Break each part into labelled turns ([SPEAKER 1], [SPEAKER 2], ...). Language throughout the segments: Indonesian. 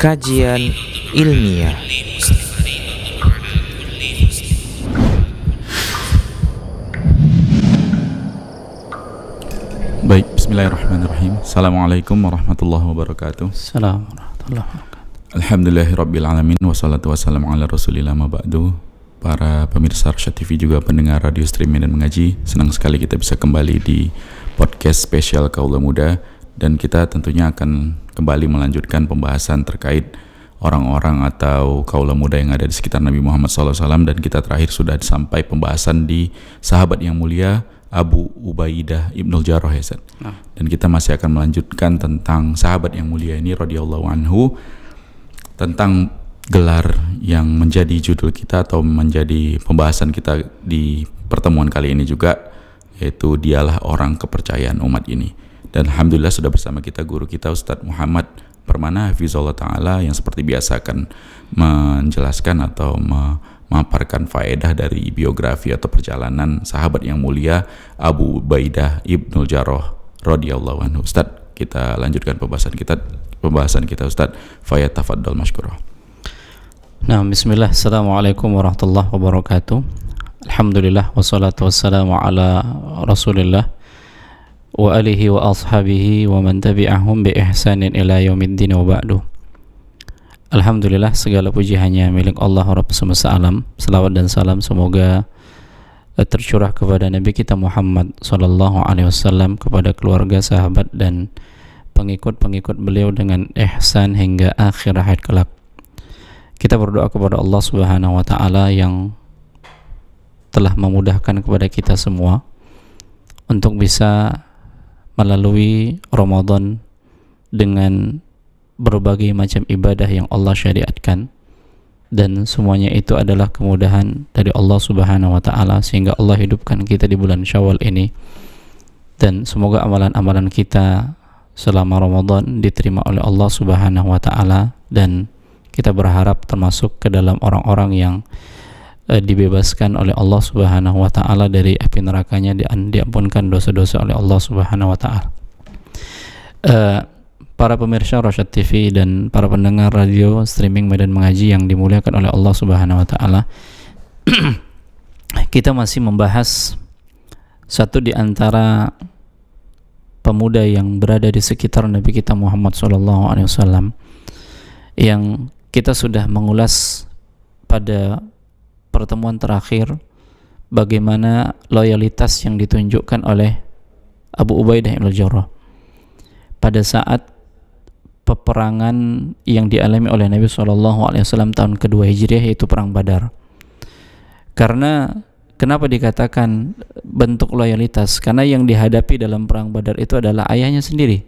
[SPEAKER 1] Kajian ilmiah.
[SPEAKER 2] Baik, bismillahirrahmanirrahim. Assalamualaikum warahmatullahi wabarakatuh.
[SPEAKER 3] Assalamualaikum warahmatullahi wabarakatuh.
[SPEAKER 2] Alhamdulillahirrabbilalamin. Wassalatu wassalamu ala rasulillah ma ba'du. Para pemirsa Arsyad TV, juga pendengar radio streaming dan mengaji, senang sekali kita bisa kembali di podcast spesial Kaula Muda. Dan kita tentunya akan kembali melanjutkan pembahasan terkait orang-orang atau kaula muda yang ada di sekitar Nabi Muhammad SAW. Dan kita terakhir sudah sampai pembahasan di sahabat yang mulia Abu Ubaidah Ibnul Jarrah, ya Ustaz. Dan kita masih akan melanjutkan tentang sahabat yang mulia ini radhiyallahu anhu, tentang gelar yang menjadi judul kita atau menjadi pembahasan kita di pertemuan kali ini juga, yaitu dialah orang kepercayaan umat ini. Dan alhamdulillah sudah bersama kita guru kita Ustadz Muhammad Permana Hafizullah Ta'ala, yang seperti biasa akan menjelaskan atau memaparkan faedah dari biografi atau perjalanan sahabat yang mulia Abu Ubaidah Ibnul Jarrah radhiyallahu anhu. Ustadz, kita lanjutkan pembahasan kita Ustadz. Fayatafaddal mashkurah.
[SPEAKER 3] Nah, bismillah. Assalamualaikum warahmatullahi wabarakatuh. Alhamdulillah wassalatu wassalamu ala Rasulillah wa alihi wa ashabihi wa man tabi'ahum bi ihsanin ila yaumiddin wa ba'du. Alhamdulillah, segala puji hanya milik Allah Rabb semesta alam. Selawat dan salam semoga tercurah kepada Nabi kita Muhammad sallallahu alaihi wasallam, kepada keluarga, sahabat dan pengikut-pengikut beliau dengan ihsan hingga akhir hayat kelak. Kita berdoa kepada Allah Subhanahu wa taala yang telah memudahkan kepada kita semua untuk bisa melalui Ramadan dengan berbagai macam ibadah yang Allah syariatkan, dan semuanya itu adalah kemudahan dari Allah Subhanahu wa taala, sehingga Allah hidupkan kita di bulan Syawal ini. Dan semoga amalan-amalan kita selama Ramadan diterima oleh Allah Subhanahu wa taala, dan kita berharap termasuk ke dalam orang-orang yang dibebaskan oleh Allah Subhanahu wa taala dari api nerakanya, diampunkan dosa-dosa oleh Allah Subhanahu wa taala. Para pemirsa Arsyad TV dan para pendengar radio streaming Medan Mengaji yang dimuliakan oleh Allah Subhanahu wa taala. Kita masih membahas satu di antara pemuda yang berada di sekitar Nabi kita Muhammad sallallahu alaihi wasallam, yang kita sudah mengulas pada pertemuan terakhir bagaimana loyalitas yang ditunjukkan oleh Abu Ubaidah Ibnul Jarrah pada saat peperangan yang dialami oleh Nabi SAW tahun kedua Hijriah, yaitu perang Badar. Karena kenapa dikatakan bentuk loyalitas? Karena yang dihadapi dalam perang Badar itu adalah ayahnya sendiri,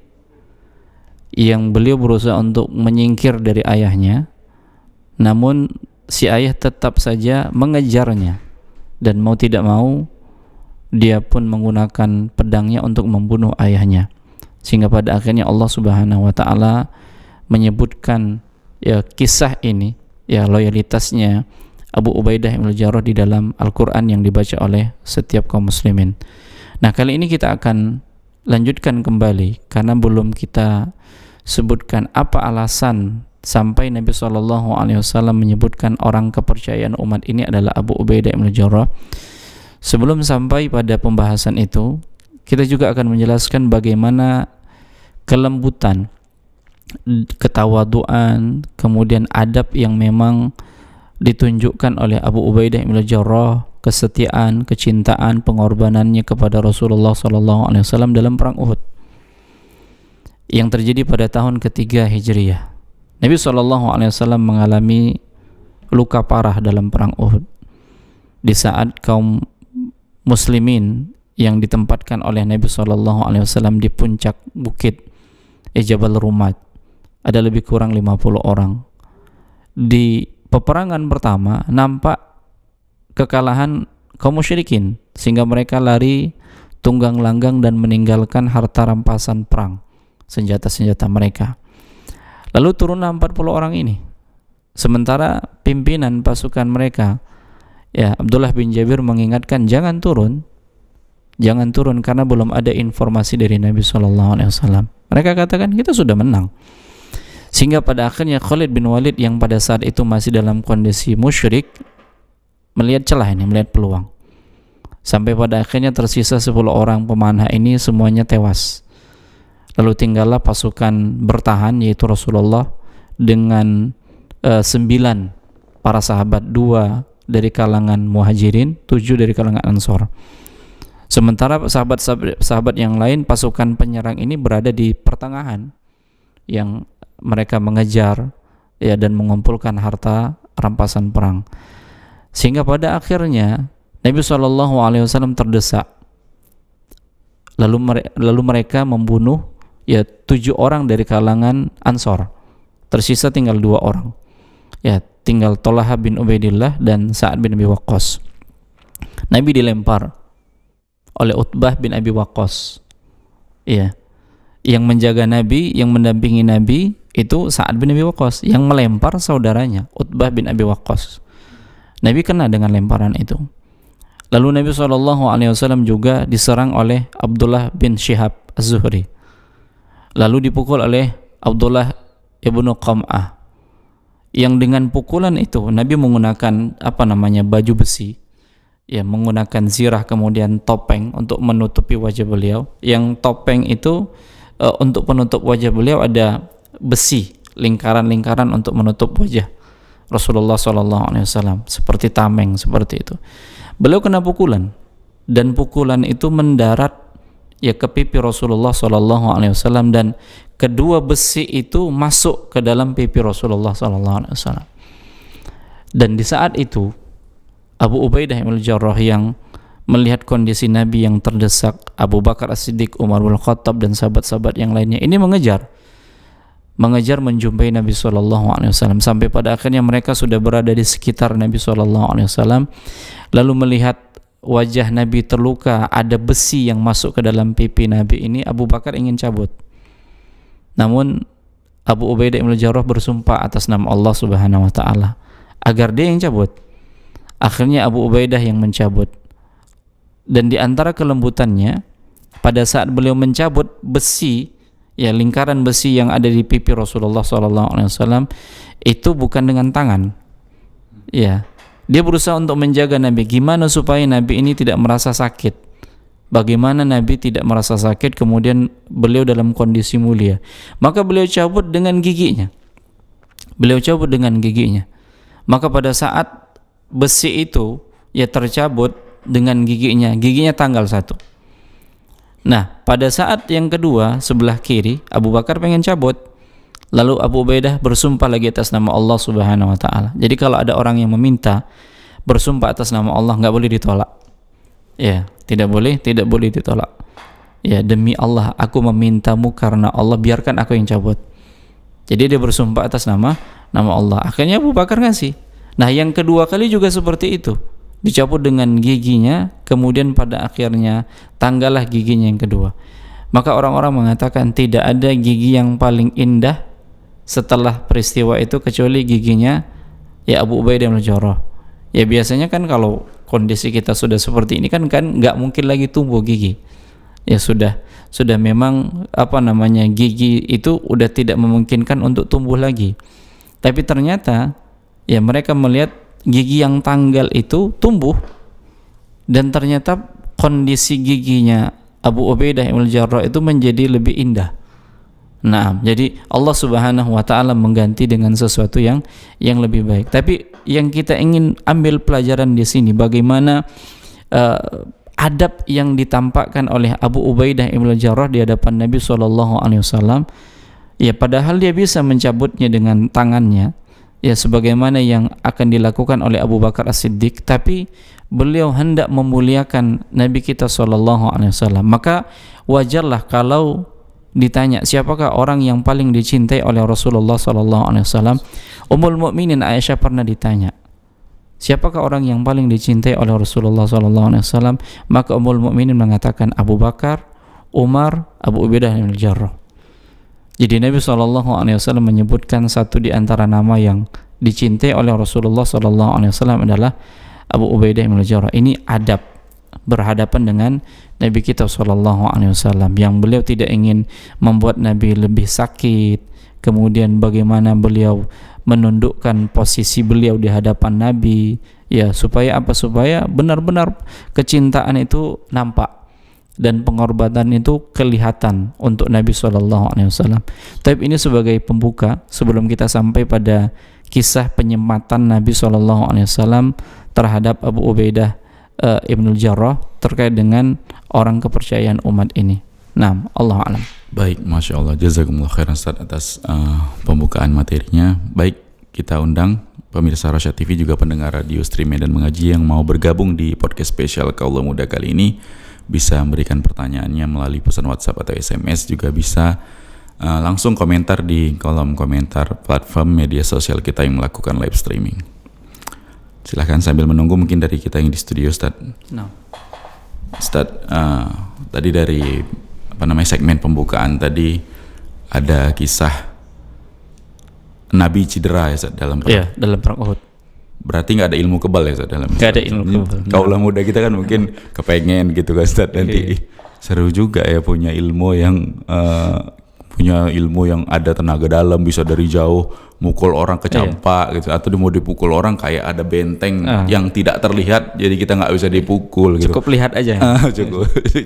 [SPEAKER 3] yang beliau berusaha untuk menyingkir dari ayahnya, namun si ayah tetap saja mengejarnya, dan mau tidak mau dia pun menggunakan pedangnya untuk membunuh ayahnya, sehingga pada akhirnya Allah Subhanahu wa taala menyebutkan ya kisah ini, ya loyalitasnya Abu Ubaidah Ibnul Jarrah di dalam Al-Qur'an yang dibaca oleh setiap kaum muslimin. Nah, kali ini kita akan lanjutkan kembali, karena belum kita sebutkan apa alasan sampai Nabi SAW menyebutkan orang kepercayaan umat ini adalah Abu Ubaidah Ibnul Jarrah. Sebelum sampai pada pembahasan itu, kita juga akan menjelaskan bagaimana kelembutan, ketawaduan, kemudian adab yang memang ditunjukkan oleh Abu Ubaidah Ibnul Jarrah, kesetiaan, kecintaan, pengorbanannya kepada Rasulullah SAW dalam perang Uhud yang terjadi pada tahun ketiga Hijriah. Nabi SAW mengalami luka parah dalam perang Uhud di saat kaum muslimin yang ditempatkan oleh Nabi SAW di puncak bukit Jabal Rumat, ada lebih kurang 50 orang. Di peperangan pertama nampak kekalahan kaum musyrikin, sehingga mereka lari tunggang langgang dan meninggalkan harta rampasan perang, senjata-senjata mereka. Lalu turunlah 40 orang ini. Sementara pimpinan pasukan mereka, ya Abdullah bin Jabir, mengingatkan jangan turun karena belum ada informasi dari Nabi SAW. Mereka katakan kita sudah menang. Sehingga pada akhirnya Khalid bin Walid yang pada saat itu masih dalam kondisi musyrik melihat celah ini, melihat peluang. Sampai pada akhirnya tersisa 10 orang pemanah ini semuanya tewas. Lalu tinggallah pasukan bertahan, yaitu Rasulullah dengan 9 para sahabat, 2 dari kalangan muhajirin, 7 dari kalangan ansor. Sementara sahabat yang lain, pasukan penyerang ini berada di pertengahan, yang mereka mengejar ya dan mengumpulkan harta rampasan perang. Sehingga pada akhirnya Nabi SAW terdesak. Lalu mereka membunuh ya 7 orang dari kalangan Ansor. Tersisa tinggal 2 orang. Ya, tinggal Thalhah bin Ubaidillah dan Sa'ad bin Abi Waqqas. Nabi dilempar oleh Utbah bin Abi Waqqas. Ya. Yang menjaga Nabi, yang mendampingi Nabi itu Sa'ad bin Abi Waqqas, yang melempar saudaranya Utbah bin Abi Waqqas. Nabi kena dengan lemparan itu. Lalu Nabi SAW juga diserang oleh Abdullah bin Syihab Az-Zuhri. Lalu dipukul oleh Abdullah ibnu Qam'ah. Yang dengan pukulan itu Nabi menggunakan baju besi, ya, menggunakan zirah kemudian topeng untuk menutupi wajah beliau. Yang topeng itu untuk penutup wajah beliau ada besi, lingkaran-lingkaran untuk menutup wajah Rasulullah SAW, seperti tameng, seperti itu. Beliau kena pukulan, dan pukulan itu mendarat ya ke pipi Rasulullah SAW, dan kedua besi itu masuk ke dalam pipi Rasulullah SAW. Dan di saat itu Abu Ubaidah bin Jarrah yang melihat kondisi Nabi yang terdesak, Abu Bakar As-Siddiq, Umar bin Khattab dan sahabat-sahabat yang lainnya ini mengejar menjumpai Nabi SAW, sampai pada akhirnya mereka sudah berada di sekitar Nabi SAW. Lalu melihat wajah Nabi terluka, ada besi yang masuk ke dalam pipi Nabi ini, Abu Bakar ingin cabut. Namun Abu Ubaidah bin Jarrah bersumpah atas nama Allah Subhanahu wa taala agar dia yang cabut. Akhirnya Abu Ubaidah yang mencabut. Dan di antara kelembutannya, pada saat beliau mencabut besi, ya, lingkaran besi yang ada di pipi Rasulullah SAW itu bukan dengan tangan. Ya, dia berusaha untuk menjaga Nabi. Gimana supaya Nabi ini tidak merasa sakit? Bagaimana Nabi tidak merasa sakit kemudian beliau dalam kondisi mulia? Maka beliau cabut dengan giginya. Maka pada saat besi itu ya tercabut dengan giginya tanggal 1. Nah, pada saat yang kedua sebelah kiri Abu Bakar pengen cabut, lalu Abu Ubaidah bersumpah lagi atas nama Allah Subhanahu wa taala. Jadi kalau ada orang yang meminta bersumpah atas nama Allah, nggak boleh ditolak. Ya, tidak boleh ditolak. Ya, demi Allah aku memintamu karena Allah, biarkan aku yang cabut. Jadi dia bersumpah atas nama Allah. Akhirnya Abu Bakar ngasih. Nah, yang kedua kali juga seperti itu. Dicabut dengan giginya, kemudian pada akhirnya tanggallah giginya yang kedua. Maka orang-orang mengatakan tidak ada gigi yang paling indah setelah peristiwa itu kecuali giginya ya Abu Ubaidah bin Jarrah. Ya biasanya kan kalau kondisi kita sudah seperti ini kan nggak mungkin lagi tumbuh gigi. Ya sudah memang gigi itu udah tidak memungkinkan untuk tumbuh lagi. Tapi ternyata ya mereka melihat gigi yang tanggal itu tumbuh, dan ternyata kondisi giginya Abu Ubaidah bin Jarrah itu menjadi lebih indah. Nah, jadi Allah Subhanahu wa taala mengganti dengan sesuatu yang lebih baik. Tapi yang kita ingin ambil pelajaran di sini bagaimana adab yang ditampakkan oleh Abu Ubaidah bin Jarrah di hadapan Nabi SAW. Ya, padahal dia bisa mencabutnya dengan tangannya, ya sebagaimana yang akan dilakukan oleh Abu Bakar As-Siddiq, tapi beliau hendak memuliakan Nabi kita SAW. Maka wajarlah kalau ditanya siapakah orang yang paling dicintai oleh Rasulullah SAW. Ummul Mukminin Aisyah pernah ditanya, siapakah orang yang paling dicintai oleh Rasulullah SAW? Maka Ummul Mukminin mengatakan Abu Bakar, Umar, Abu Ubaidah bin Jarrah. Jadi Nabi SAW menyebutkan satu di antara nama yang dicintai oleh Rasulullah SAW adalah Abu Ubaidah bin Jarrah. Ini adab berhadapan dengan Nabi kita SAW, yang beliau tidak ingin membuat Nabi lebih sakit, kemudian bagaimana beliau menundukkan posisi beliau di hadapan Nabi, ya, supaya apa? Supaya benar-benar kecintaan itu nampak dan pengorbanan itu kelihatan untuk Nabi SAW. Tapi ini sebagai pembuka sebelum kita sampai pada kisah penyempatan Nabi SAW terhadap Abu Ubaidah Ibnul Jarrah terkait dengan orang kepercayaan umat ini. Nah, Allah alam.
[SPEAKER 2] Baik, Masya Allah, jazakumullah khairan Ustaz atas pembukaan materinya. Baik, kita undang pemirsa Rasyad TV juga pendengar radio stream dan mengaji yang mau bergabung di podcast spesial Kaula Muda kali ini, bisa memberikan pertanyaannya melalui pesan WhatsApp atau SMS, juga bisa langsung komentar di kolom komentar platform media sosial kita yang melakukan live streaming. Silahkan sambil menunggu mungkin dari kita yang di studio, Ustaz.
[SPEAKER 3] No.
[SPEAKER 2] Ustaz, tadi dari segmen pembukaan tadi ada kisah Nabi cedera ya Ustaz dalam perang.
[SPEAKER 3] Iya, dalam perang Uhud.
[SPEAKER 2] Berarti nggak ada ilmu kebal ya Ustaz dalam.
[SPEAKER 3] Nggak ada ilmu kebal.
[SPEAKER 2] Kaulah muda kita kan mungkin kepengen gitu kan Ustaz, nanti seru juga ya punya ilmu yang ada tenaga dalam, bisa dari jauh mukul orang kecampak gitu, atau mau dipukul orang kayak ada benteng yang tidak terlihat, jadi kita nggak bisa dipukul gitu.
[SPEAKER 3] Cukup lihat aja.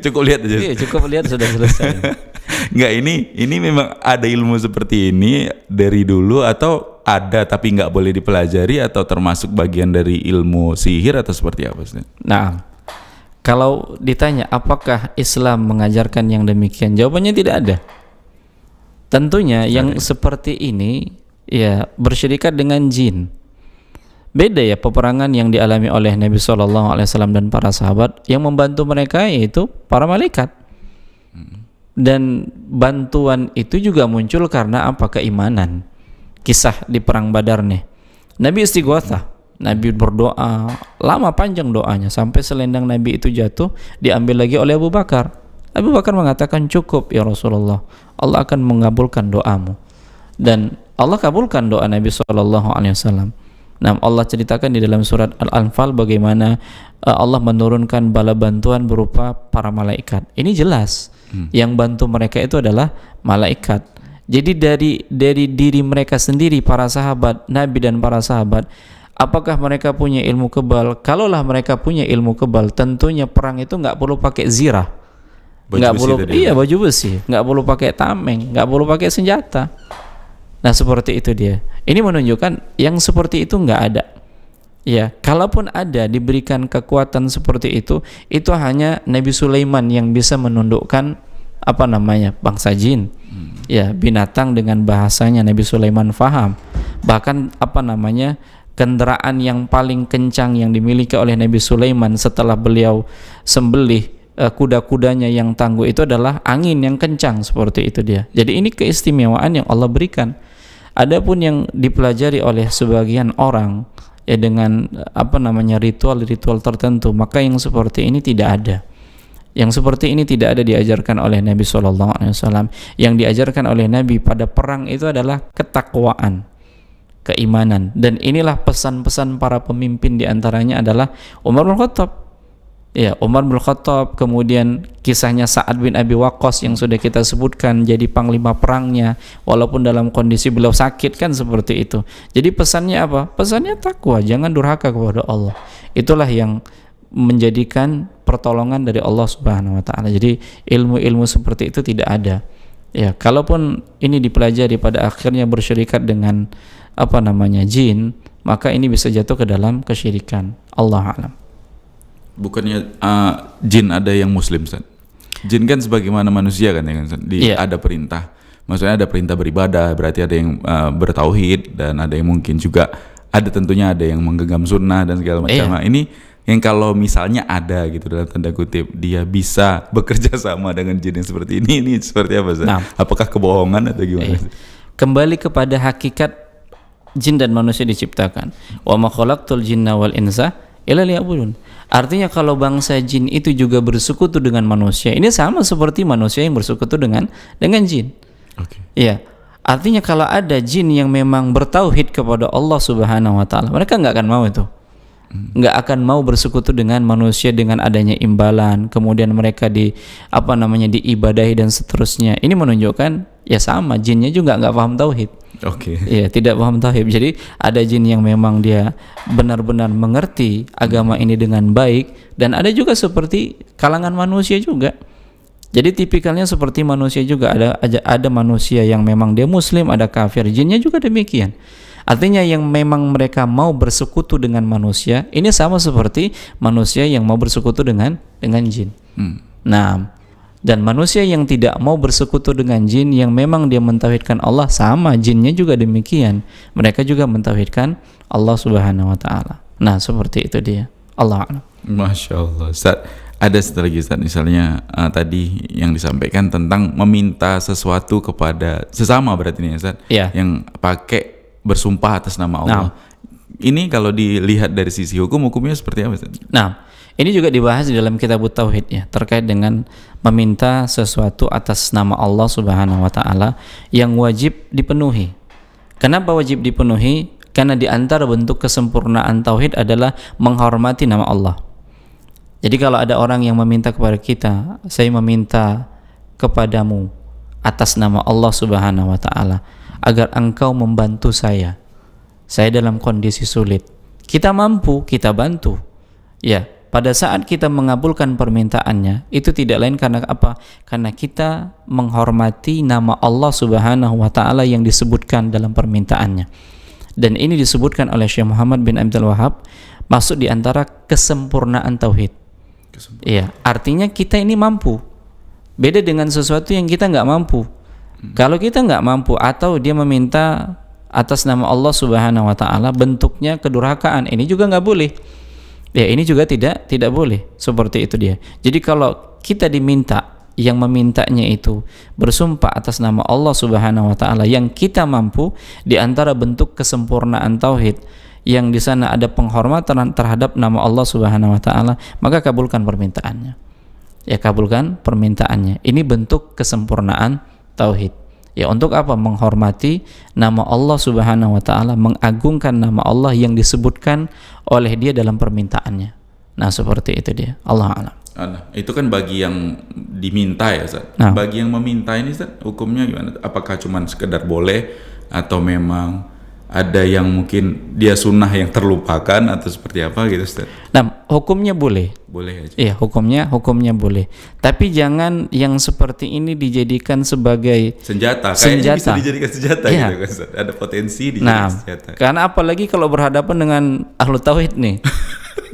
[SPEAKER 2] Cukup lihat aja.
[SPEAKER 3] Iya, cukup lihat sudah selesai.
[SPEAKER 2] Nggak, ini memang ada ilmu seperti ini dari dulu, atau ada tapi nggak boleh dipelajari, atau termasuk bagian dari ilmu sihir, atau seperti apa Ustaz?
[SPEAKER 3] Nah, kalau ditanya apakah Islam mengajarkan yang demikian, jawabannya tidak ada. Tentunya yang seperti ini ya bersyirikat dengan jin. Beda ya peperangan yang dialami oleh Nabi SAW dan para sahabat, yang membantu mereka yaitu para malaikat. Dan bantuan itu juga muncul karena apa? Keimanan. Kisah di perang Badar nih, Nabi istighatsah, Nabi berdoa lama panjang doanya sampai selendang Nabi itu jatuh, diambil lagi oleh Abu Bakar. Abu Bakar mengatakan, cukup ya Rasulullah, Allah akan mengabulkan doamu. Dan Allah kabulkan doa Nabi SAW. Nah, Allah ceritakan di dalam surat Al-Anfal bagaimana Allah menurunkan bala bantuan berupa para malaikat. Ini jelas yang bantu mereka itu adalah malaikat. Jadi dari diri mereka sendiri, para sahabat Nabi dan para sahabat, apakah mereka punya ilmu kebal? Kalaulah mereka punya ilmu kebal, tentunya perang itu nggak perlu pakai zirah, nggak perlu baju besi, nggak perlu pakai tameng, nggak perlu pakai senjata. Nah, seperti itu dia. Ini menunjukkan yang seperti itu nggak ada. Ya, kalaupun ada diberikan kekuatan seperti itu hanya Nabi Sulaiman yang bisa menundukkan bangsa jin. Ya, binatang dengan bahasanya Nabi Sulaiman faham. Bahkan kendaraan yang paling kencang yang dimiliki oleh Nabi Sulaiman setelah beliau sembelih kuda-kudanya yang tangguh itu adalah angin yang kencang, seperti itu dia. Jadi ini keistimewaan yang Allah berikan. Adapun yang dipelajari oleh sebagian orang ya dengan ritual-ritual tertentu, maka yang seperti ini tidak ada. Yang seperti ini tidak ada diajarkan oleh Nabi SAW. Yang diajarkan oleh Nabi pada perang itu adalah ketakwaan, keimanan. Dan inilah pesan-pesan para pemimpin, diantaranya adalah Umar bin Khattab. Ya, Umar bin Khattab, kemudian kisahnya Sa'ad bin Abi Waqqas yang sudah kita sebutkan jadi panglima perangnya, walaupun dalam kondisi beliau sakit kan, seperti itu. Jadi pesannya apa? Pesannya takwa, jangan durhaka kepada Allah. Itulah yang menjadikan pertolongan dari Allah Subhanahu wa taala. Jadi ilmu-ilmu seperti itu tidak ada. Ya, kalaupun ini dipelajari pada akhirnya bersyirikat dengan jin, maka ini bisa jatuh ke dalam kesyirikan. Allah a'lam.
[SPEAKER 2] Bukannya jin ada yang muslim, Ustaz? Jin kan sebagaimana manusia kan, ya kan? Ada perintah. Maksudnya ada perintah beribadah, berarti ada yang bertauhid, dan ada yang mungkin juga tentunya ada yang menggenggam sunnah dan segala macam. Nah, ini yang kalau misalnya ada gitu dalam tanda kutip, dia bisa bekerja sama dengan jin yang seperti ini seperti apa, Ustaz? Nah, apakah kebohongan atau gimana?
[SPEAKER 3] Kembali kepada hakikat jin dan manusia diciptakan. Wa ma khalaqtul jinna wal insa illa liya'budun. Artinya kalau bangsa jin itu juga bersekutu dengan manusia, ini sama seperti manusia yang bersekutu dengan jin.
[SPEAKER 2] Okay.
[SPEAKER 3] Ya, artinya kalau ada jin yang memang bertauhid kepada Allah Subhanahu wa taala, mereka nggak akan mau itu. nggak akan mau bersekutu dengan manusia dengan adanya imbalan, kemudian mereka diibadahi dan seterusnya. Ini menunjukkan ya sama, jinnya juga nggak paham tauhid.
[SPEAKER 2] Oke.
[SPEAKER 3] Ya, tidak paham tauhid. Jadi ada jin yang memang dia benar-benar mengerti agama ini dengan baik, dan ada juga seperti kalangan manusia juga. Jadi tipikalnya seperti manusia juga, ada manusia yang memang dia muslim, ada kafir. Jinnya juga demikian. Artinya yang memang mereka mau bersekutu dengan manusia, ini sama seperti manusia yang mau bersekutu dengan jin. Nah, dan manusia yang tidak mau bersekutu dengan jin, yang memang dia mentauhidkan Allah, sama jinnya juga demikian. Mereka juga mentauhidkan Allah Subhanahu wa taala. Nah, seperti itu dia. Allah a'lam.
[SPEAKER 2] Masya Allah. Ustaz, ada satu lagi Ustaz, misalnya tadi yang disampaikan tentang meminta sesuatu kepada sesama, berarti ini Ustaz, yang pakai bersumpah atas nama Allah. Ini kalau dilihat dari sisi hukumnya seperti apa Ustaz? Nah,
[SPEAKER 3] ini juga dibahas di dalam kitab Tauhid ya, terkait dengan meminta sesuatu atas nama Allah Subhanahu wa taala yang wajib dipenuhi. Kenapa wajib dipenuhi? Karena di antara bentuk kesempurnaan tauhid adalah menghormati nama Allah. Jadi kalau ada orang yang meminta kepada kita, saya meminta kepadamu atas nama Allah Subhanahu wa taala agar engkau membantu saya dalam kondisi sulit. Kita mampu, kita bantu. Ya, pada saat kita mengabulkan permintaannya, itu tidak lain karena apa? Karena kita menghormati nama Allah Subhanahu wa taala yang disebutkan dalam permintaannya. Dan ini disebutkan oleh Syekh Muhammad bin Abdul Wahab masuk di antara kesempurnaan tauhid. Iya, artinya kita ini mampu. Beda dengan sesuatu yang kita nggak mampu. Kalau kita nggak mampu atau dia meminta atas nama Allah Subhanahu wa taala, bentuknya kedurhakaan, ini juga nggak boleh. Ya, ini juga tidak boleh. Seperti itu dia. Jadi kalau kita diminta, yang memintanya itu bersumpah atas nama Allah Subhanahu wa taala yang kita mampu, di antara bentuk kesempurnaan tauhid yang di sana ada penghormatan terhadap nama Allah Subhanahu wa taala, maka kabulkan permintaannya. Ya, kabulkan permintaannya. Ini bentuk kesempurnaan tauhid. Ya, untuk apa? Menghormati nama Allah Subhanahu wa taala, mengagungkan nama Allah yang disebutkan oleh dia dalam permintaannya. Nah, seperti itu dia. Allah a'lam.
[SPEAKER 2] Itu kan bagi yang diminta ya Ustaz.
[SPEAKER 3] Nah,
[SPEAKER 2] bagi yang meminta ini Ustaz, hukumnya gimana? Apakah cuma sekedar boleh atau memang ada yang mungkin dia sunnah yang terlupakan atau seperti apa gitu Ustaz?
[SPEAKER 3] Nah, hukumnya boleh.
[SPEAKER 2] Boleh aja.
[SPEAKER 3] Iya, hukumnya boleh. Tapi jangan yang seperti ini dijadikan sebagai
[SPEAKER 2] senjata. Kayaknya bisa dijadikan senjata gitu kan Ustaz. Ada potensi dijadikan senjata.
[SPEAKER 3] Karena apalagi kalau berhadapan dengan ahlu tauhid nih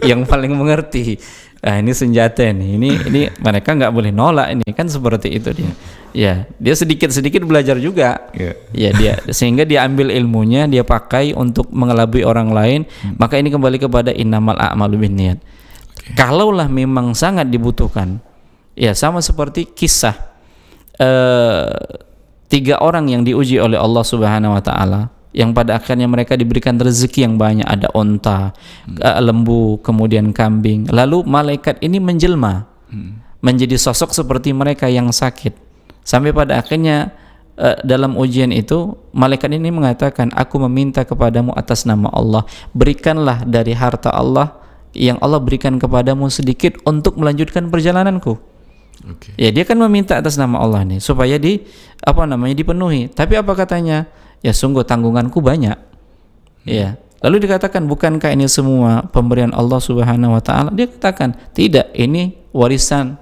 [SPEAKER 3] yang paling mengerti. Nah, ini senjata nih. Ini mereka nggak boleh nolak, ini kan seperti itu dia. Ya, dia sedikit-sedikit belajar juga. Ya, dia sehingga dia ambil ilmunya, dia pakai untuk mengelabui orang lain. Maka ini kembali kepada innamal a'malu binniyat. Kalaulah memang sangat dibutuhkan, ya sama seperti kisah 3 orang yang diuji oleh Allah Subhanahu wa taala, yang pada akhirnya mereka diberikan rezeki yang banyak, ada onta, lembu, kemudian kambing. Lalu malaikat ini menjelma menjadi sosok seperti mereka yang sakit. Sampai pada akhirnya dalam ujian itu malaikat ini mengatakan, aku meminta kepadamu atas nama Allah, berikanlah dari harta Allah yang Allah berikan kepadamu sedikit untuk melanjutkan perjalananku. Ya, dia kan meminta atas nama Allah nih supaya dipenuhi. Tapi apa katanya? Ya, sungguh tanggunganku banyak. Ya. Lalu dikatakan, bukankah ini semua pemberian Allah Subhanahu wa taala? Dia katakan, tidak, ini warisan.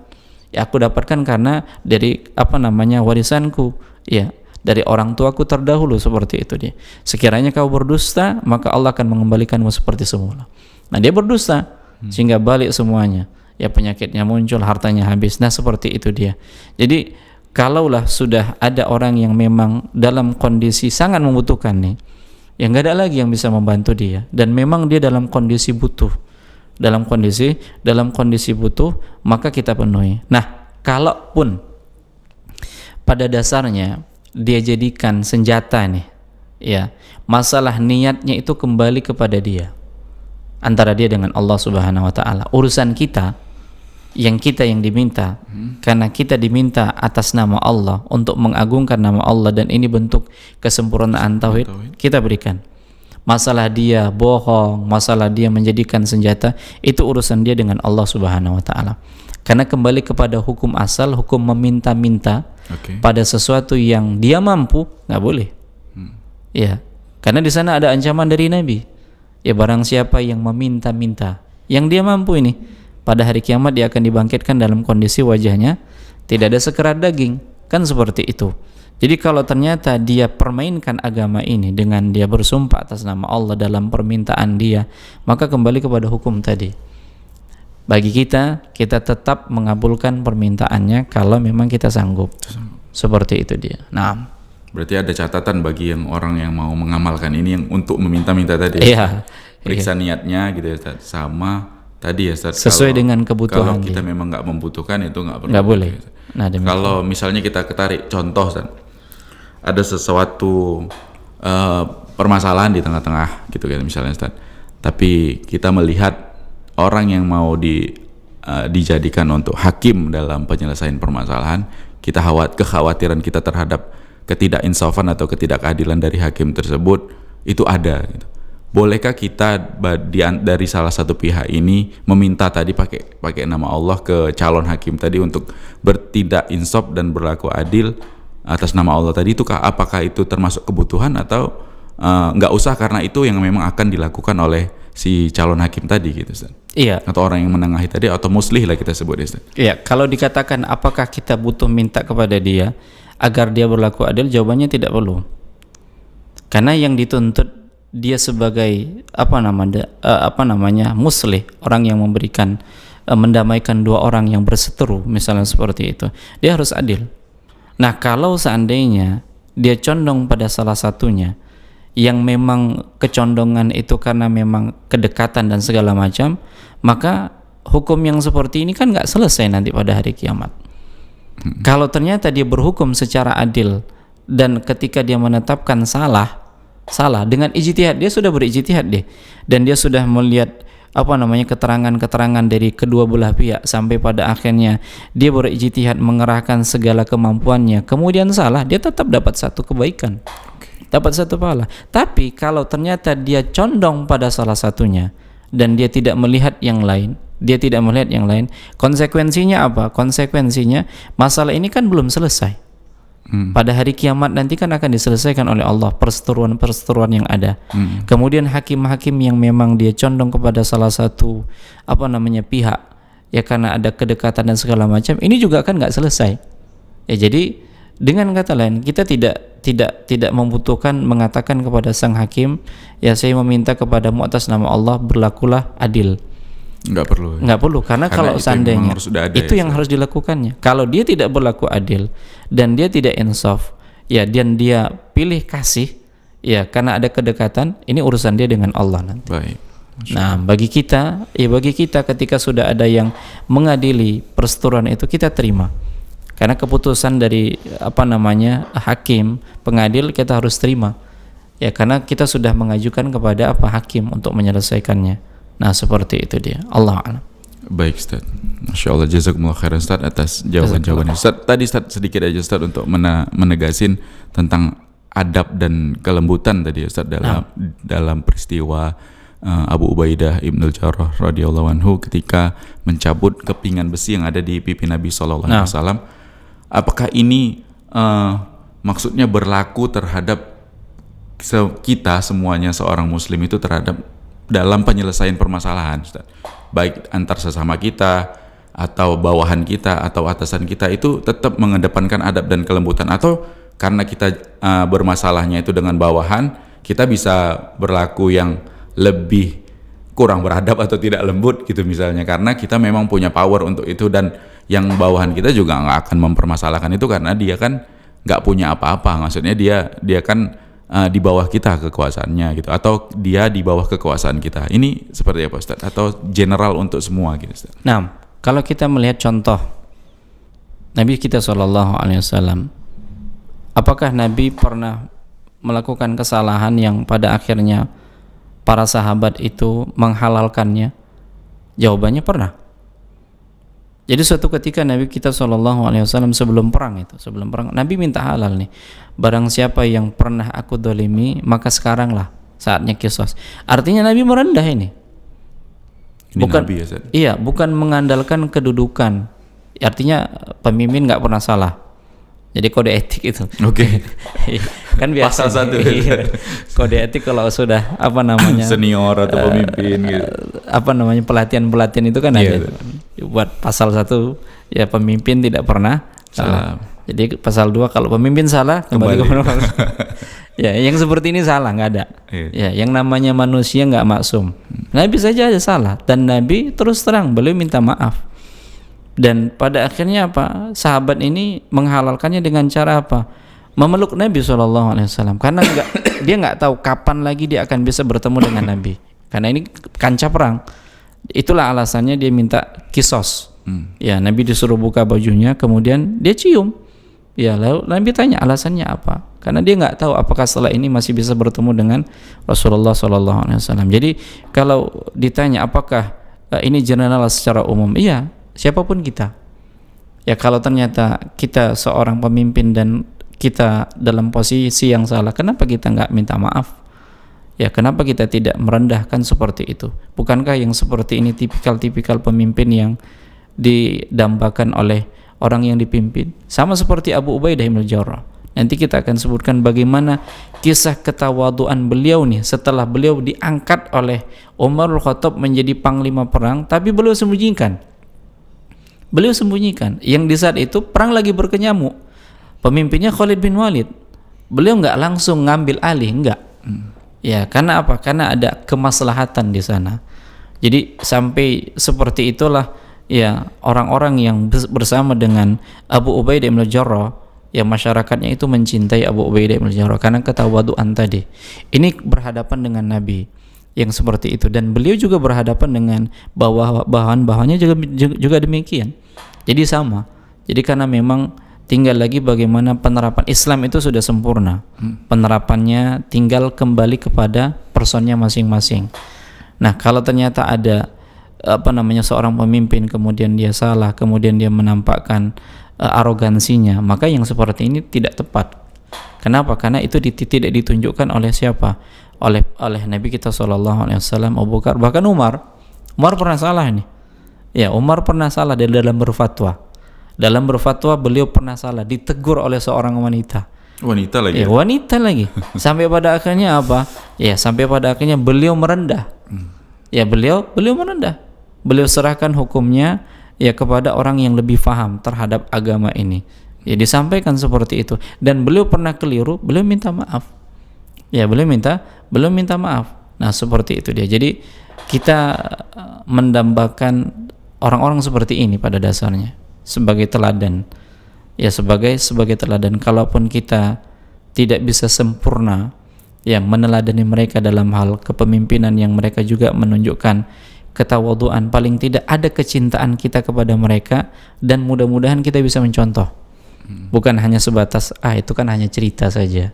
[SPEAKER 3] Ya, aku dapatkan karena dari warisanku. Ya, dari orang tuaku terdahulu, seperti itu dia. Sekiranya kau berdusta, maka Allah akan mengembalikanmu seperti semula. Nah, dia berdusta sehingga balik semuanya. Ya, penyakitnya muncul, hartanya habis. Nah, seperti itu dia. Jadi kalaulah sudah ada orang yang memang dalam kondisi sangat membutuhkan nih, ya nggak ada lagi yang bisa membantu dia, dan memang dia dalam kondisi butuh, dalam kondisi butuh, maka kita penuhi. Nah, kalaupun pada dasarnya dia jadikan senjata nih, ya masalah niatnya itu kembali kepada dia, antara dia dengan Allah Subhanahu wa taala. Urusan kita yang diminta, karena kita diminta atas nama Allah untuk mengagungkan nama Allah, dan ini bentuk kesempurnaan tauhid, kita berikan. masalah dia bohong, masalah dia menjadikan senjata, itu urusan dia dengan Allah Subhanahu wa taala. Karena kembali kepada hukum asal, hukum meminta-minta pada sesuatu yang dia mampu, nggak boleh. Ya, karena di sana ada ancaman dari Nabi. Ya, barang siapa yang meminta-minta, yang dia mampu ini, pada hari kiamat dia akan dibangkitkan dalam kondisi wajahnya tidak ada sekerat daging, kan seperti itu. Jadi kalau ternyata dia permainkan agama ini dengan dia bersumpah atas nama Allah dalam permintaan dia, maka kembali kepada hukum tadi. Bagi kita tetap mengabulkan permintaannya kalau memang kita sanggup. Seperti itu dia. Nah,
[SPEAKER 2] berarti ada catatan bagi yang orang yang mau mengamalkan ini yang untuk meminta-minta tadi.
[SPEAKER 3] Iya.
[SPEAKER 2] Periksa niatnya gitu ya Ustaz. Sama tadi ya Ustaz.
[SPEAKER 3] Sesuai dengan kebutuhan.
[SPEAKER 2] Kalau kita memang nggak membutuhkan itu nggak perlu.
[SPEAKER 3] Nggak boleh. Nah,
[SPEAKER 2] kalau misalnya kita ketarik contoh Ustaz, ada sesuatu permasalahan di tengah-tengah gitu kan misalnya Ustaz. Tapi kita melihat orang yang mau dijadikan untuk hakim dalam penyelesaian permasalahan, kekhawatiran kita terhadap ketidakinsafan atau ketidakadilan dari hakim tersebut itu ada gitu. Bolehkah kita dari salah satu pihak ini meminta tadi pakai nama Allah ke calon hakim tadi untuk bertindak insaf dan berlaku adil atas nama Allah tadi, apakah itu termasuk kebutuhan atau nggak usah karena itu yang memang akan dilakukan oleh si calon hakim tadi gitu Ustaz?
[SPEAKER 3] Iya.
[SPEAKER 2] Atau orang yang menengahi tadi atau muslih lah kita sebut Ustaz.
[SPEAKER 3] Iya, kalau dikatakan apakah kita butuh minta kepada dia agar dia berlaku adil, jawabannya tidak perlu. Karena yang dituntut dia sebagai muslih, orang yang memberikan mendamaikan dua orang yang berseteru misalnya seperti itu, dia harus adil. Nah, kalau seandainya dia condong pada salah satunya yang memang kecondongan itu karena memang kedekatan dan segala macam, maka hukum yang seperti ini kan nggak selesai nanti pada hari kiamat. Kalau ternyata dia berhukum secara adil dan ketika dia menetapkan salah dengan ijtihad, dia sudah berijtihad deh, dan dia sudah melihat keterangan-keterangan dari kedua belah pihak sampai pada akhirnya dia berijtihad mengerahkan segala kemampuannya, kemudian salah, dia tetap dapat satu kebaikan, dapat satu pahala. Tapi kalau ternyata dia condong pada salah satunya dan dia tidak melihat yang lain, konsekuensinya apa? Konsekuensinya masalah ini kan belum selesai. Pada hari kiamat nanti kan akan diselesaikan oleh Allah perseteruan yang ada. Kemudian hakim-hakim yang memang dia condong kepada salah satu pihak, ya karena ada kedekatan dan segala macam, ini juga kan nggak selesai. Ya, jadi dengan kata lain, kita tidak membutuhkan mengatakan kepada sang hakim, ya saya meminta kepadamu atas nama Allah berlakulah adil. Nggak perlu karena kalau seandainya itu yang harus dilakukannya. Kalau dia tidak berlaku adil dan dia tidak insaf, ya, dan dia pilih kasih, ya karena ada kedekatan, ini urusan dia dengan Allah nanti.
[SPEAKER 2] Baik.
[SPEAKER 3] Nah, bagi kita ketika sudah ada yang mengadili perseteruan itu, kita terima. Karena keputusan dari hakim, pengadil, kita harus terima. Ya, karena kita sudah mengajukan kepada hakim untuk menyelesaikannya. Nah, seperti itu dia. Allah a'lam.
[SPEAKER 2] Baik Ustaz. Masya Allah, jazakumullah khairan Ustaz atas jawaban-jawabannya. Ustaz, tadi Ustaz sedikit aja Ustaz untuk menegasin tentang adab dan kelembutan tadi Ustaz dalam peristiwa Abu Ubaidah Ibnul Jarrah radhiyallahu anhu ketika mencabut kepingan besi yang ada di pipi Nabi sallallahu alaihi wasallam. Apakah ini maksudnya berlaku terhadap kita semuanya seorang muslim itu terhadap dalam penyelesaian permasalahan Ustaz, baik antar sesama kita atau bawahan kita atau atasan kita, itu tetap mengedepankan adab dan kelembutan, atau karena kita bermasalahnya itu dengan bawahan, kita bisa berlaku yang lebih kurang beradab atau tidak lembut gitu misalnya, karena kita memang punya power untuk itu, dan yang bawahan kita juga nggak akan mempermasalahkan itu karena dia kan nggak punya apa-apa, maksudnya dia kan di bawah kita kekuasaannya gitu, atau dia di bawah kekuasaan kita. Ini seperti apa Ustaz? Atau general untuk semua gitu Ustaz?
[SPEAKER 3] Nah, kalau kita melihat contoh Nabi kita SAW, apakah Nabi pernah melakukan kesalahan yang pada akhirnya para sahabat itu menghalalkannya? Jawabannya pernah. Jadi suatu ketika Nabi kita SAW sebelum perang Nabi minta halal nih. Barang siapa yang pernah aku dolimi, maka sekaranglah saatnya kisos. Artinya Nabi merendah ini.
[SPEAKER 2] Ini
[SPEAKER 3] Bukan
[SPEAKER 2] Nabi ya, Ustaz?
[SPEAKER 3] Iya, bukan mengandalkan kedudukan. Artinya pemimpin nggak pernah salah. Jadi kode etik itu.
[SPEAKER 2] Oke.
[SPEAKER 3] Kan biasa
[SPEAKER 2] Pasal 1.
[SPEAKER 3] iya. Kode etik kalau sudah apa namanya
[SPEAKER 2] Senior atau pemimpin gitu.
[SPEAKER 3] apa namanya pelatihan itu kan
[SPEAKER 2] Iya,
[SPEAKER 3] ada buat pasal 1 ya pemimpin tidak pernah salah. Jadi pasal 2 kalau pemimpin salah kembali ke ya yang seperti ini salah, nggak ada.
[SPEAKER 2] Iya.
[SPEAKER 3] Ya yang namanya manusia nggak maksum. Nabi saja ada salah dan Nabi terus terang beliau minta maaf. Dan pada akhirnya apa? Sahabat ini menghalalkannya dengan cara apa? Memeluk Nabi SAW. Karena dia nggak tahu kapan lagi dia akan bisa bertemu dengan Nabi. Karena ini kancah perang. Itulah alasannya dia minta kisos. Ya, Nabi disuruh buka bajunya, kemudian dia cium. Ya, lalu Nabi tanya alasannya apa? Karena dia nggak tahu apakah setelah ini masih bisa bertemu dengan Rasulullah SAW. Jadi kalau ditanya apakah ini general secara umum, iya. Siapapun kita ya, kalau ternyata kita seorang pemimpin dan kita dalam posisi yang salah, kenapa kita nggak minta maaf ya? Kenapa kita tidak merendahkan seperti itu? Bukankah yang seperti ini tipikal pemimpin yang didambakan oleh orang yang dipimpin? Sama seperti Abu Ubaidah bin Jarrah. Nanti kita akan sebutkan bagaimana kisah ketawaduan beliau nih setelah beliau diangkat oleh Umar Al-Khattab menjadi panglima perang, tapi beliau sembunyikan. Yang di saat itu perang lagi berkecamuk. Pemimpinnya Khalid bin Walid. Beliau nggak langsung ngambil alih, enggak. Ya, karena apa? Karena ada kemaslahatan di sana. Jadi sampai seperti itulah ya orang-orang yang bersama dengan Abu Ubaidah bin Jarrah, ya masyarakatnya itu mencintai Abu Ubaidah bin Jarrah karena ketawaduan tadi. Ini berhadapan dengan Nabi yang seperti itu, dan beliau juga berhadapan dengan bahan-bahannya juga demikian. Jadi sama. Jadi karena memang tinggal lagi bagaimana penerapan Islam itu sudah sempurna. Penerapannya tinggal kembali kepada personnya masing-masing. Nah, kalau ternyata ada seorang pemimpin kemudian dia salah, kemudian dia menampakkan arogansinya, maka yang seperti ini tidak tepat. Kenapa? Karena itu tidak ditunjukkan oleh siapa? Oleh Nabi kita SAW, Abu Bakar, bahkan Umar pernah salah nih. Ya, Umar pernah salah dalam berfatwa. Dalam berfatwa beliau pernah salah, ditegur oleh seorang wanita.
[SPEAKER 2] Wanita lagi.
[SPEAKER 3] Ya, wanita lagi. Sampai pada akhirnya apa? Ya, sampai pada akhirnya beliau merendah. Ya, beliau merendah. Beliau serahkan hukumnya ya kepada orang yang lebih paham terhadap agama ini. Ya, disampaikan seperti itu, dan beliau pernah keliru, beliau minta maaf. Ya, beliau minta maaf. Nah, seperti itu dia. Jadi kita mendambakan orang-orang seperti ini pada dasarnya sebagai teladan. Ya, sebagai teladan. Kalaupun kita tidak bisa sempurna ya meneladani mereka dalam hal kepemimpinan yang mereka juga menunjukkan ketawaduan, paling tidak ada kecintaan kita kepada mereka, dan mudah-mudahan kita bisa mencontoh. Bukan hanya sebatas itu kan hanya cerita saja.